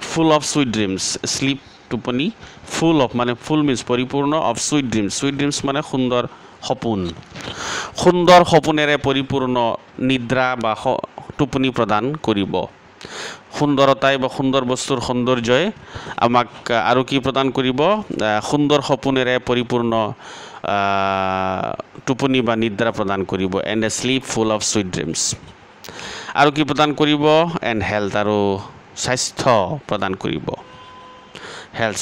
full of sweet dreams, sleep টোপনি, ফুল অফ মানে ফুল মিনছ পৰিপূৰ্ণ, অফ চুইট ড্ৰিমছ মানে সুন্দৰ সপোন। সুন্দৰ সপোনেৰে পৰিপূৰ্ণ নিদ্ৰা বা টোপনি প্ৰদান কৰিব। সুন্দৰতাই বা সুন্দৰ বস্তুৰ সৌন্দৰ্যই আমাক আৰু কি প্ৰদান কৰিব? সুন্দৰ সপোনেৰে পৰিপূৰ্ণ টোপনি বা নিদ্ৰা প্ৰদান কৰিব। And a sleep full of sweet dreams. আৰু কি প্ৰদান কৰিব? এণ্ড হেল্থ, আৰু স্বাস্থ্য প্ৰদান কৰিব।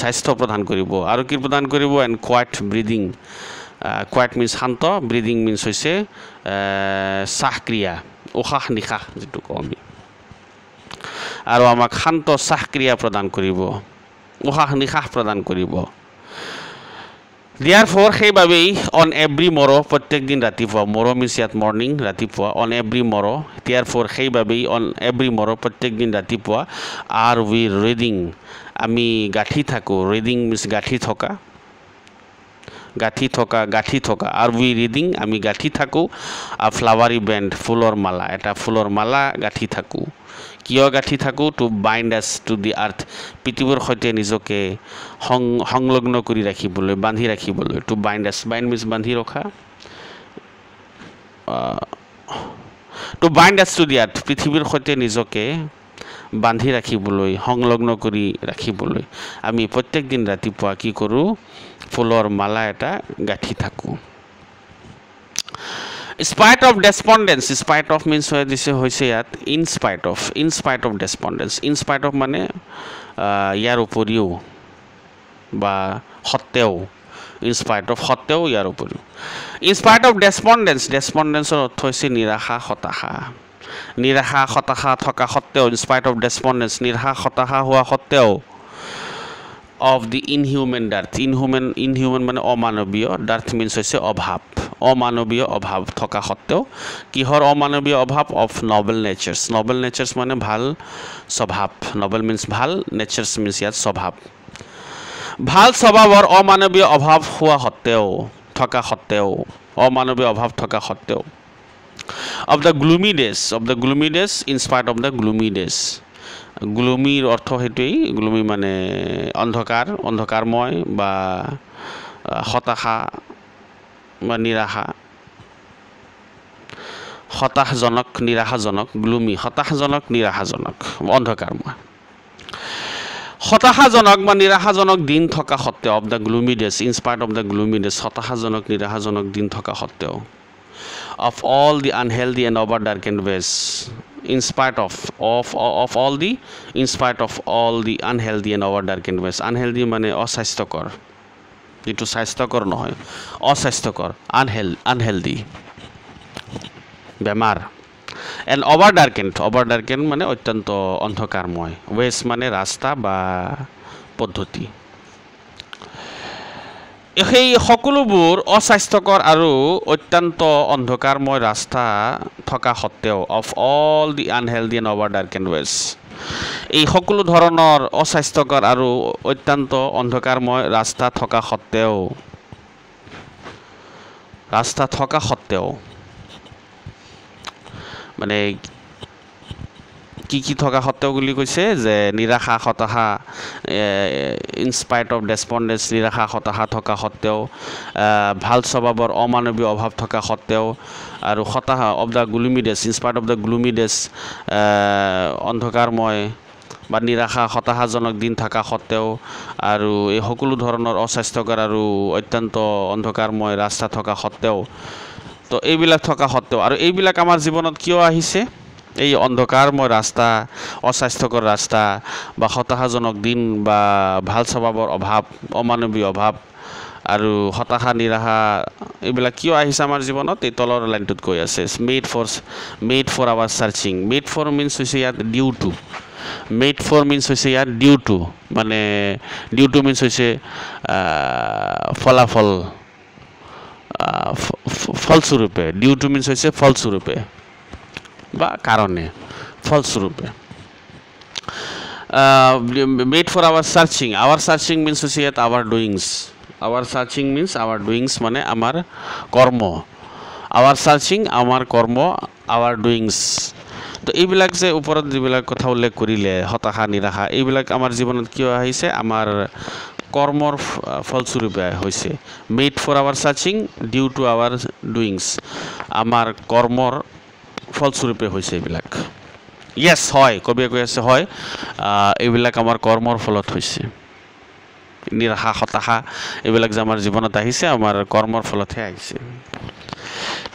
স্বাস্থ্য প্ৰদান কৰিব। আৰু কি প্ৰদান কৰিব? And quiet breathing. Quiet means শান্ত, ব্ৰিডিং মিনছ হৈছে শ্বাসক্ৰিয়া, উশাহ নিশাহ যিটো কওঁ আমি। আৰু আমাক শান্ত শ্বাসক্ৰিয়া প্ৰদান কৰিব, উশাহ নিশাহ প্ৰদান কৰিব। Therefore, সেইবাবেই অন এভৰি মৰো, প্ৰত্যেক দিন ৰাতিপুৱা, মৰো মিনছ ইয়াত মৰ্ণিং, ৰাতিপুৱা। অন এভৰি মৰো, therefore সেইবাবেই অন এভৰি মৰো, প্ৰত্যেক দিন ৰাতিপুৱা। আৰ উই ৰিডিং, আমি গাঁঠি থাকোঁ। ৰিডিং মিনছ গাঁঠি থকা, আৰ উই ৰিডিং, আমি গাঁঠি থাকোঁ। আ ফ্লাৱাৰী বেণ্ড, ফুলৰ মালা, এটা ফুলৰ মালা গাঁঠি থাকোঁ। কিয় গাঁঠি থাকোঁ? টু বাইণ্ড আছ টু দি আৰ্থ, পৃথিৱীৰ সৈতে নিজকে সংলগ্ন কৰি ৰাখিবলৈ, বান্ধি ৰাখিবলৈ। টু বাইণ্ড আছ, বাইণ্ড মিনছ বান্ধি ৰখা। টু বাইণ্ড আছ টু দি আৰ্থ, পৃথিৱীৰ সৈতে নিজকে বান্ধি ৰাখিবলৈ, সংলগ্ন কৰি ৰাখিবলৈ আমি প্ৰত্যেক দিন ৰাতিপুৱা কি কৰোঁ? ফুলৰ মালা এটা গাঁঠি থাকোঁ। Spite of despondence, spite of means হৈছে ইয়াত in spite of despondence. In spite of মানে ইয়াৰ উপৰিও বা সত্ত্বেও, ইনস্পাইট অফ সত্ত্বেও, ইয়াৰ উপৰিও। ইনস্পাইট অফ ডেছপণ্ডেঞ্চৰ অৰ্থ হৈছে নিৰাশা, হতাশা থকা সত্ত্বেও। ইনস্পাইট অফ ডেছপণ্ডেঞ্চ, নিৰাশা হতাশা হোৱা সত্ত্বেও। of the inhuman dearth. Inhuman মানে অমানৱীয়, dearth means হৈছে অভাৱ, অমানৱীয় অভাৱ থকা সত্ত্বেও কিহৰ অমানৱীয় অভাৱ? of noble natures. noble natures মানে ভাল স্বভাৱ, noble means ভাল, natures means ইয়াত স্বভাৱ, ভাল স্বভাৱৰ অমানৱীয় অভাৱ হোৱা সত্ত্বেও, থকা সত্ত্বেও, অমানৱীয় অভাৱ থকা সত্ত্বেও of the gloomy days, in spite of the gloomy days. গ্লুমিৰ অৰ্থ সেইটোৱেই, গ্লুমি মানে অন্ধকাৰ, অন্ধকাৰময় বা হতাশা বা নিৰাশা, হতাশজনক, নিৰাশাজনক, গ্লুমি হতাশাজনক, নিৰাশাজনক, অন্ধকাৰময়, হতাশাজনক বা নিৰাশাজনক দিন থকা সত্ত্বেও, of the gloomy days, in spite of the gloomy days, হতাশাজনক, নিৰাশাজনক দিন থকা সত্ত্বেও, of all the unhealthy and over darkened ways, in spite of all the, in spite of all the unhealthy and over darkened ways. unhealthy মানে অস্বাস্থ্যকৰ, যেটো স্বাস্থ্যকৰ নহয়, অস্বাস্থ্যকৰ, unhealthy বেমাৰ, and over darkened মানে অত্যন্ত অন্ধকাৰময়, ways মানে ৰাস্তা বা পদ্ধতি। সেই সকলোবোৰ অস্বাস্থ্যকৰ আৰু অত্যন্ত অন্ধকাৰময় ৰাস্তা থকা সত্ত্বেও, of all the unhealthy and over darkened ways, এই সকলো ধৰণৰ অস্বাস্থ্যকৰ আৰু অত্যন্ত অন্ধকাৰময় ৰাস্তা থকা সত্ত্বেও মানে কি থকা সত্ত্বেও বুলি কৈছে যে নিৰাশা, হতাশা, ইন স্পাইট অফ ডেছপণ্ডেন্স, নিৰাশা, হতাশা থকা সত্ত্বেও, ভাল স্বভাৱৰ অমানৱীয় অভাৱ থকা সত্ত্বেও, আৰু হতাশা of the gloomy days, in spite of the gloomy days, অন্ধকাৰময় বা নিৰাশা, হতাশাজনক দিন থকা সত্ত্বেও, আৰু এই সকলো ধৰণৰ অস্বাস্থ্যকৰ আৰু অত্যন্ত অন্ধকাৰময় ৰাস্তা থকা সত্ত্বেও, তো এইবিলাক থকা সত্ত্বেও, আৰু এইবিলাক আমাৰ জীৱনত কিয় আহিছে? এই অন্ধকাৰময় ৰাস্তা, অস্বাস্থ্যকৰ ৰাস্তা বা হতাশাজনক দিন বা ভাল স্বভাৱৰ অভাৱ, অমানৱীয় অভাৱ আৰু হতাশা, নিৰাশা এইবিলাক কিয় আহিছে আমাৰ জীৱনত? এই তলৰ লাইনটোত কৈ আছে, made for our searching. Made for means হৈছে ইয়াত due to, made for means হৈছে ইয়াত ডিউ টু, মানে ডিউ টু মিনছ হৈছে ফলাফল, ফলস্বৰূপে, ডিউ টু মিনছ হৈছে ফলস্বৰূপে বা কাৰণে, ফলস্বৰূপে। Made for our searching, our searching means হৈছে ইয়াত our doings, our searching means our doings মানে আমাৰ কৰ্ম, আৱাৰ চাৰ্চিং আমাৰ কৰ্ম, আৱাৰ ডুইংছ। তো এইবিলাক যে ওপৰত যিবিলাক কথা উল্লেখ কৰিলে, হতাশা, নিৰাশা, এইবিলাক আমাৰ জীৱনত কিয় আহিছে? আমাৰ কৰ্মৰ ফলস্বৰূপে হৈছে। Made for our searching due to our doings, আমাৰ কৰ্মৰ ফলস্বৰূপে হৈছে এইবিলাক। য়েছ, হয়, কবিয়ে কৈ আছে হয়, এইবিলাক আমাৰ কৰ্মৰ ফলত হৈছে। নিৰাশা, হতাশা এইবিলাক যে আমাৰ জীৱনত আহিছে, আমাৰ কৰ্মৰ ফলতহে আহিছে।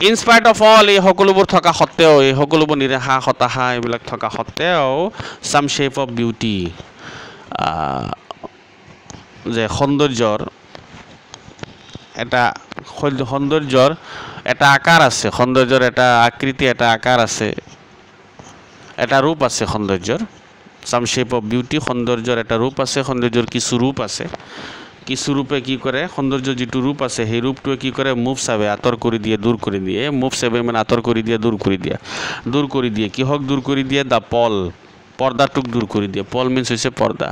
ইন স্পাইট অফ অল, এই সকলোবোৰ থকা সত্ত্বেও, এই সকলোবোৰ নিৰাশা, হতাশা এইবিলাক থকা সত্ত্বেও, ছাম শ্বেপ অফ বিউটি, যে সৌন্দৰ্যৰ এটা আকাৰ আছে, সৌন্দৰ্যৰ এটা আকৃতি, এটা আকাৰ আছে, এটা ৰূপ আছে সৌন্দৰ্যৰ। ছাম শ্বেপ অফ বিউটি, সৌন্দৰ্যৰ এটা ৰূপ আছে, সৌন্দৰ্যৰ কিছু ৰূপ আছে। কিছু ৰূপে কি কৰে? সৌন্দৰ্যৰ যিটো ৰূপ আছে সেই ৰূপটোৱে কি কৰে? মুভছ আৱে, আঁতৰ কৰি দিয়ে, দূৰ কৰি দিয়ে। মুভছ আৱে মানে আঁতৰ কৰি দিয়ে, দূৰ কৰি দিয়ে। দূৰ কৰি দিয়ে, কিহক দূৰ কৰি দিয়ে? দ্য পল, পৰ্দাটোক দূৰ কৰি দিয়ে। পল মিনছ হৈছে পৰ্দা।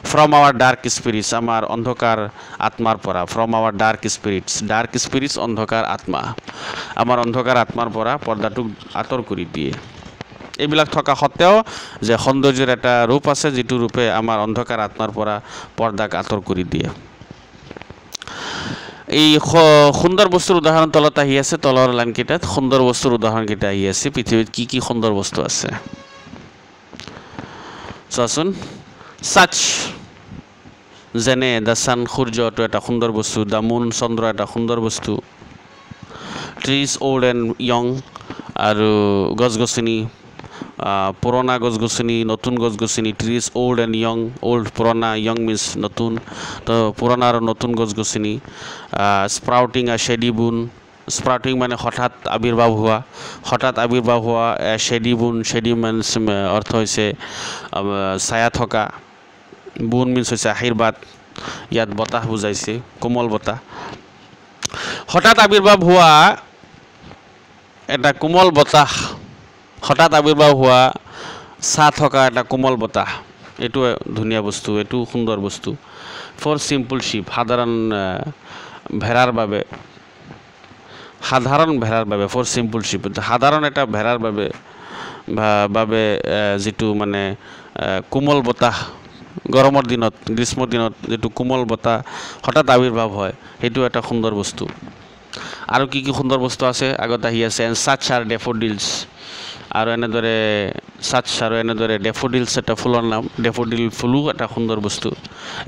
ফ্ৰম আৱাৰ ডাৰ্ক স্পিৰিটছ, আমাৰ অন্ধকাৰ আত্মাৰ পৰা। ফ্ৰম আৱাৰ ডাৰ্ক স্পিৰিটছ অন্ধকাৰ আত্মা, আমাৰ অন্ধকাৰ আত্মাৰ পৰা পৰ্দাটোক আঁতৰ কৰি দিয়ে। এইবিলাক থকা সত্ত্বেও যে সৌন্দৰ্যৰ এটা ৰূপ আছে, যিটো ৰূপে আমাৰ অন্ধকাৰ আত্মাৰ পৰা পৰ্দাক আঁতৰ কৰি দিয়ে। এই সুন্দৰ বস্তুৰ উদাহৰণ তলত আহি আছে, তলৰ লাইনকেইটাত সুন্দৰ বস্তুৰ উদাহৰণকেইটা আহি আছে। পৃথিৱীত কি কি সুন্দৰ বস্তু আছে চোৱাচোন। চাচ, যেনে দ্য ছান, সূৰ্যটো এটা সুন্দৰ বস্তু। দ্য মুন, চন্দ্ৰ এটা সুন্দৰ বস্তু। ট্ৰিজ অল্ড এণ্ড য়ং, আৰু গছ গছনি, পুৰণা গছ গছনি, নতুন গছ গছনি। Trees old and young, old পুৰণা, য়ং মিনছ নতুন, তো পুৰণা আৰু নতুন গছ গছনি। স্প্ৰাউটিং আ শ্বেডি বুন, স্প্ৰাউটিং মানে হঠাৎ আৱিৰ্ভাৱ হোৱা। শ্বেডি বুন, শ্বেডি মিনছ অৰ্থ হৈছে ছায়া থকা, বুন মিন্স হৈছে আশীৰ্বাদ ইয়াত বতাহ বুজাইছে কোমল বতাহ হঠাৎ আবিৰ্ভাৱ হোৱা এটা কোমল বতাহ হঠাৎ আবিৰ্ভাৱ হোৱা চাহ থকা এটা কোমল বতাহ এইটো ধুনীয়া বস্তু এইটো সুন্দৰ বস্তু ফৰ চিম্পল শিপ সাধাৰণ ভেড়াৰ বাবে ফৰ চিম্পল শিপ সাধাৰণ এটা ভেড়াৰ বাবে যিটো মানে কোমল বতাহ গৰমৰ দিনত গ্ৰীষ্মৰ দিনত যেটো কোমল বতাহ হঠাৎ আবিৰ্ভাৱ হয় সেইটো এটা সুন্দৰ বস্তু আৰু কি কি সুন্দৰ বস্তু আছে আগত আহি আছে such are daffodils আৰু এনেদৰে such আৰু এনেদৰে daffodils এটা ফুলৰ নাম daffodil ফুলো এটা সুন্দৰ বস্তু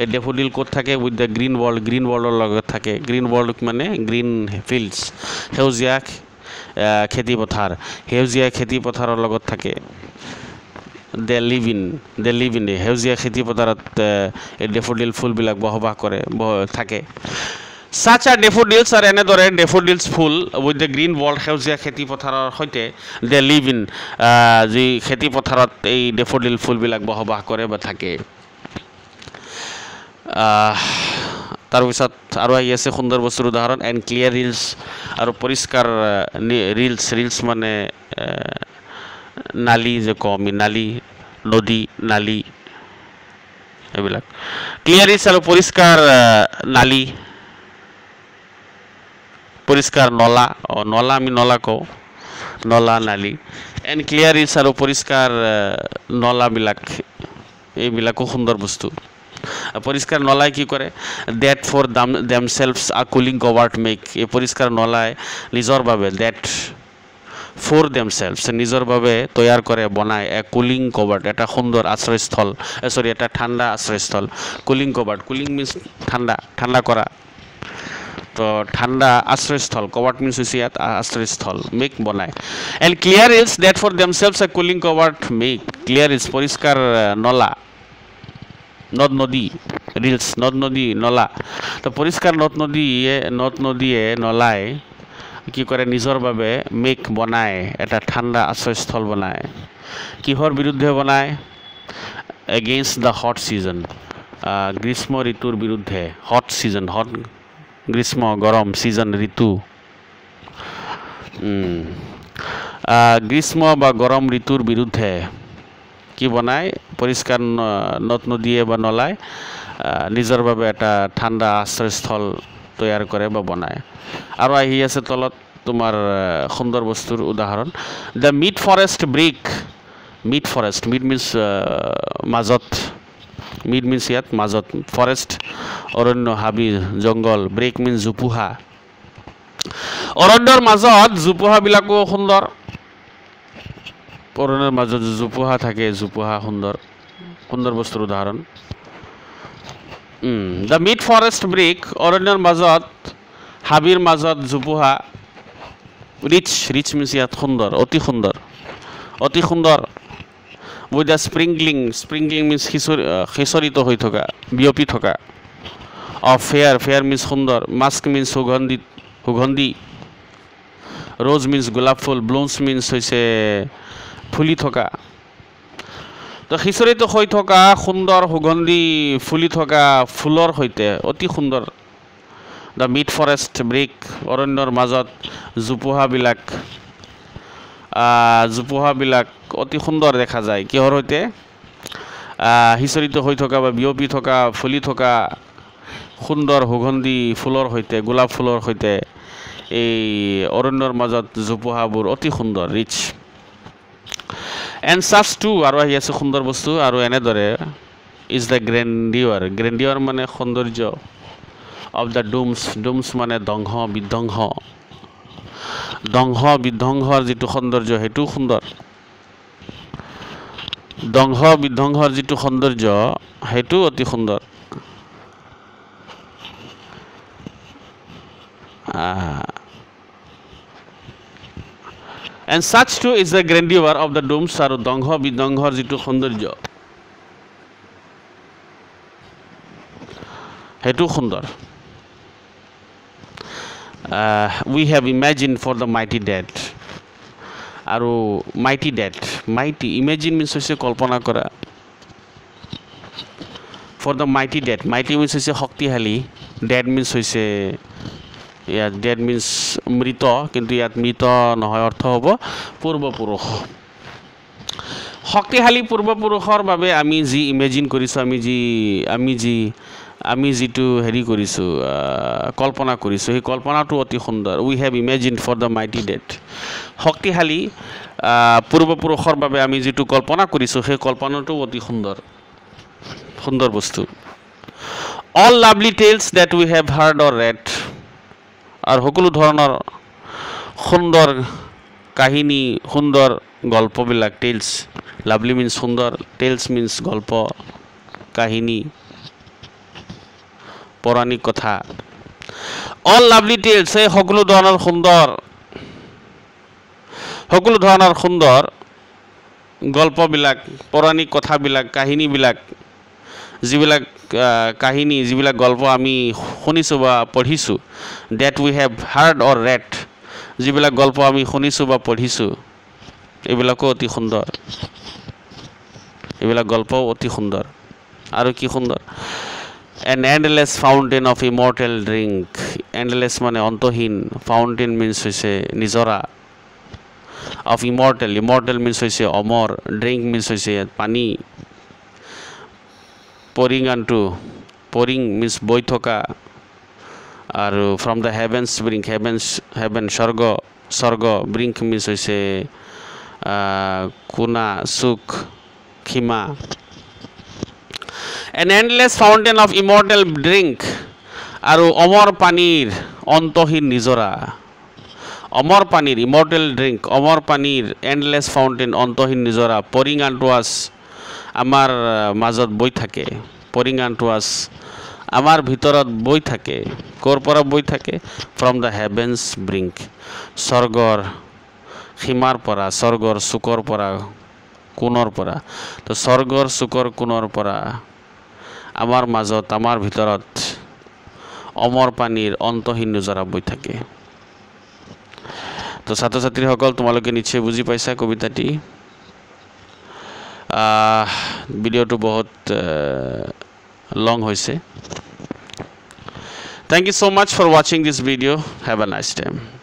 এই daffodil ক'ত থাকে উইথ দ্য গ্ৰীণ ৱৰ্ল্ডৰ লগত থাকে গ্ৰীণ ৱৰ্ল্ড মানে গ্ৰীণ ফিল্ডছ সেউজীয়া খেতি পথাৰৰ লগত থাকে they live in সেউজীয়া খেতি পথাৰত এই ডেফোডিল ফুলবিলাক বসবাস কৰে থাকে such are daffodils are এনেদৰে daffodils full with the green world সেউজীয়া খেতি পথাৰৰ সৈতে they live in যি খেতি পথাৰত এই daffodil ফুলবিলাক বসবাস কৰে বা থাকে তাৰপিছত আৰু আহি আছে সুন্দৰ বস্তুৰ উদাহৰণ and clear rills আৰু পৰিষ্কাৰ rills মানে নালী যে কমি নালী নদী নালী এইবিলাক ক্লিয়াৰ ৰিলছ আৰু পৰিষ্কাৰ নালী পৰিষ্কাৰ নলা আমি নলা কওঁ নলা নালী এণ্ড ক্লিয়াৰ ৰিলছ আৰু পৰিষ্কাৰ নলাবিলাক এইবিলাকো সুন্দৰ বস্তু পৰিষ্কাৰ নলাই কি কৰে that for themselves a cooling covert make এই পৰিষ্কাৰ নলাই নিজৰ বাবে ডেট ফৰ দেমছেলভছ নিজৰ বাবে তৈয়াৰ কৰে বনায় এ কুলিং কভাৰ্ট এটা সুন্দৰ আশ্ৰয়স্থল এটা ঠাণ্ডা আশ্ৰয়স্থল কুলিং কভাৰ্ট কুলিং মিন্স ঠাণ্ডা কৰা তো ঠাণ্ডা আশ্ৰয়স্থল কভাৰ্ট মিন্স হৈছে ইয়াত আশ্ৰয়স্থল মেক বনায় and clear rills that for themselves a cooling covert make clear rills পৰিষ্কাৰ নলা নদ নদী নলা তো পৰিষ্কাৰ নদ নদীয়ে নলাই কি কৰে নিজৰ বাবে মেক বনায় এটা ঠাণ্ডা আশ্ৰয়স্থল বনায় কিহৰ বিৰুদ্ধে বনায় এগেইনষ্ট দ্য হট ছিজন গ্ৰীষ্ম ঋতুৰ বিৰুদ্ধে হট ছিজন গ্ৰীষ্ম গৰম ছিজন ঋতু গ্ৰীষ্ম বা গৰম ঋতুৰ বিৰুদ্ধে কি বনায় পৰিষ্কাৰ নদ নদীয়ে বা নলাই নিজৰ বাবে এটা ঠাণ্ডা আশ্ৰয়স্থল তৈয়াৰ কৰে বা বনায় আৰু আহি আছে তলত তোমাৰ সুন্দৰ বস্তুৰ উদাহৰণ the mid forest brake mid means মাজত মিড মিন্স ইয়াত মাজত ফৰেষ্ট অৰণ্য হাবি জংঘল ব্ৰেক মিন্স জোপোহা অৰণ্যৰ মাজত জোপোহাবিলাকো সুন্দৰ অৰণ্যৰ মাজত জোপোহা থাকে জোপোহা সুন্দৰ বস্তুৰ উদাহৰণ দ্য মিড ফৰেষ্ট ব্ৰেক অৰণ্যৰ মাজত হাবিৰ মাজত জোপোহা ৰিচ মিন্স ইয়াত সুন্দৰ অতি সুন্দৰ উইথ দ্য স্প্ৰিংকলিং মিন্স সিঁচৰিত হৈ থকা বিয়পি থকা অফ ফেয়াৰ মিন্স সুন্দৰ মাস্ক মিন্স সুগন্ধি ৰ'জ মিন্স গোলাপ ফুল ব্লুমছ মিন্স হৈছে ফুলি থকা তো সিঁচৰিত হৈ থকা সুন্দৰ সুগন্ধি ফুলি থকা ফুলৰ সৈতে অতি সুন্দৰ দ্য মিড ফৰেষ্ট ব্ৰেক অৰণ্যৰ মাজত জোপোহাবিলাক অতি সুন্দৰ দেখা যায় কিহৰ সৈতে সিঁচৰিত হৈ থকা বা বিয়পি থকা ফুলি থকা সুন্দৰ সুগন্ধি ফুলৰ সৈতে গোলাপ ফুলৰ সৈতে এই অৰণ্যৰ মাজত জোপোহাবোৰ অতি সুন্দৰ ৰিচ এণ্ড চাচ টু আৰু আহি আছে সুন্দৰ বস্তু আৰু এনেদৰে ইজ দ্য গ্ৰেণ্ডিয়ৰ মানে সৌন্দৰ্য অফ দ্য ডুমছ মানে বিধ্বংসৰ যিটো সৌন্দৰ্য সেইটো সুন্দৰ বিধ্বংসৰ যিটো সৌন্দৰ্য সেইটো অতি সুন্দৰ and such too is the grandeur of the domes আৰু বিধ্বংসৰ যিটো সৌন্দৰ্য সেইটো সুন্দৰ we have imagined for the mighty dead আৰু mighty imagine means হৈছে কল্পনা কৰা for the mighty dead mighty means হৈছে শক্তিশালী ডেড মিনছ হৈছে ইয়াত ডেড মিনছ মৃত কিন্তু ইয়াত মৃত নহয় অৰ্থ হ'ব পূৰ্বপুৰুষ শক্তিশালী পূৰ্বপুৰুষৰ বাবে আমি যি ইমেজিন কৰিছোঁ আমি যিটো হেৰি কৰিছোঁ কল্পনা কৰিছোঁ সেই কল্পনাটো অতি সুন্দৰ we have imagine for the mighty dead শক্তিশালী পূৰ্বপুৰুষৰ বাবে আমি যিটো কল্পনা কৰিছোঁ সেই কল্পনাটো অতি সুন্দৰ বস্তু all lovely tales that we have heard or read আৰু সকলো ধৰণৰ সুন্দৰ কাহিনী সুন্দৰ গল্পবিলাক টেলছ লাভলি মিনছ সুন্দৰ টেলছ মিনছ গল্প কাহিনী পৌৰাণিক কথা অল লাভলি টেলছ এই সকলো ধৰণৰ সুন্দৰ গল্পবিলাক পৌৰাণিক কথাবিলাক কাহিনীবিলাক যিবিলাক গল্প আমি শুনিছোঁ বা পঢ়িছোঁ that we have heard or read যিবিলাক গল্প আমি শুনিছোঁ বা পঢ়িছোঁ এইবিলাকো অতি সুন্দৰ এইবিলাক গল্পও অতি সুন্দৰ আৰু কি সুন্দৰ N endless fountain of immortal drink endless মানে অন্তহীন ফাউণ্টেইন মিনছ হৈছে নিজৰা অফ ইমৰ্টেল মিনছ হৈছে অমৰ ড্ৰিংক মিনছ হৈছে পানী পৰিং মিনছ বৈ থকা আৰু from the heavens brink heaven স্বৰ্গ ব্ৰিংক মিনছ হৈছে কোনা সুখ সীমা an endless fountain of immortal drink আৰু অমৰ পানীৰ অন্তহীন নিজৰা অমৰ পানীৰ ইমৰ্টেল ড্ৰিংক অমৰ পানীৰ এণ্ডলেছ ফাউণ্টেইন অন্তহীন নিজৰা পৰিং আনটু আছ আমাৰ মাজত বৈ থাকে পৰিং আনটু আছ আমাৰ ভিতৰত বৈ থাকে ক'ৰ পৰা বৈ থাকে ফ্ৰম দ্য হেভেন্স ব্ৰিংক স্বৰ্গৰ সীমাৰ পৰা স্বৰ্গৰ চুকৰ পৰা কোণৰ পৰা তো স্বৰ্গৰ চুকৰ কোণৰ পৰা আমাৰ মাজত আমাৰ ভিতৰত অমৰ পানীৰ অন্তহীন নিজৰা বৈ থাকে তো ছাত্ৰ ছাত্ৰীসকল তোমালোকে নিশ্চয় বুজি পাইছা কবিতাটি ভিডিঅ'টো বহুত লং হৈছে Thank you so much for watching this video. Have a nice time.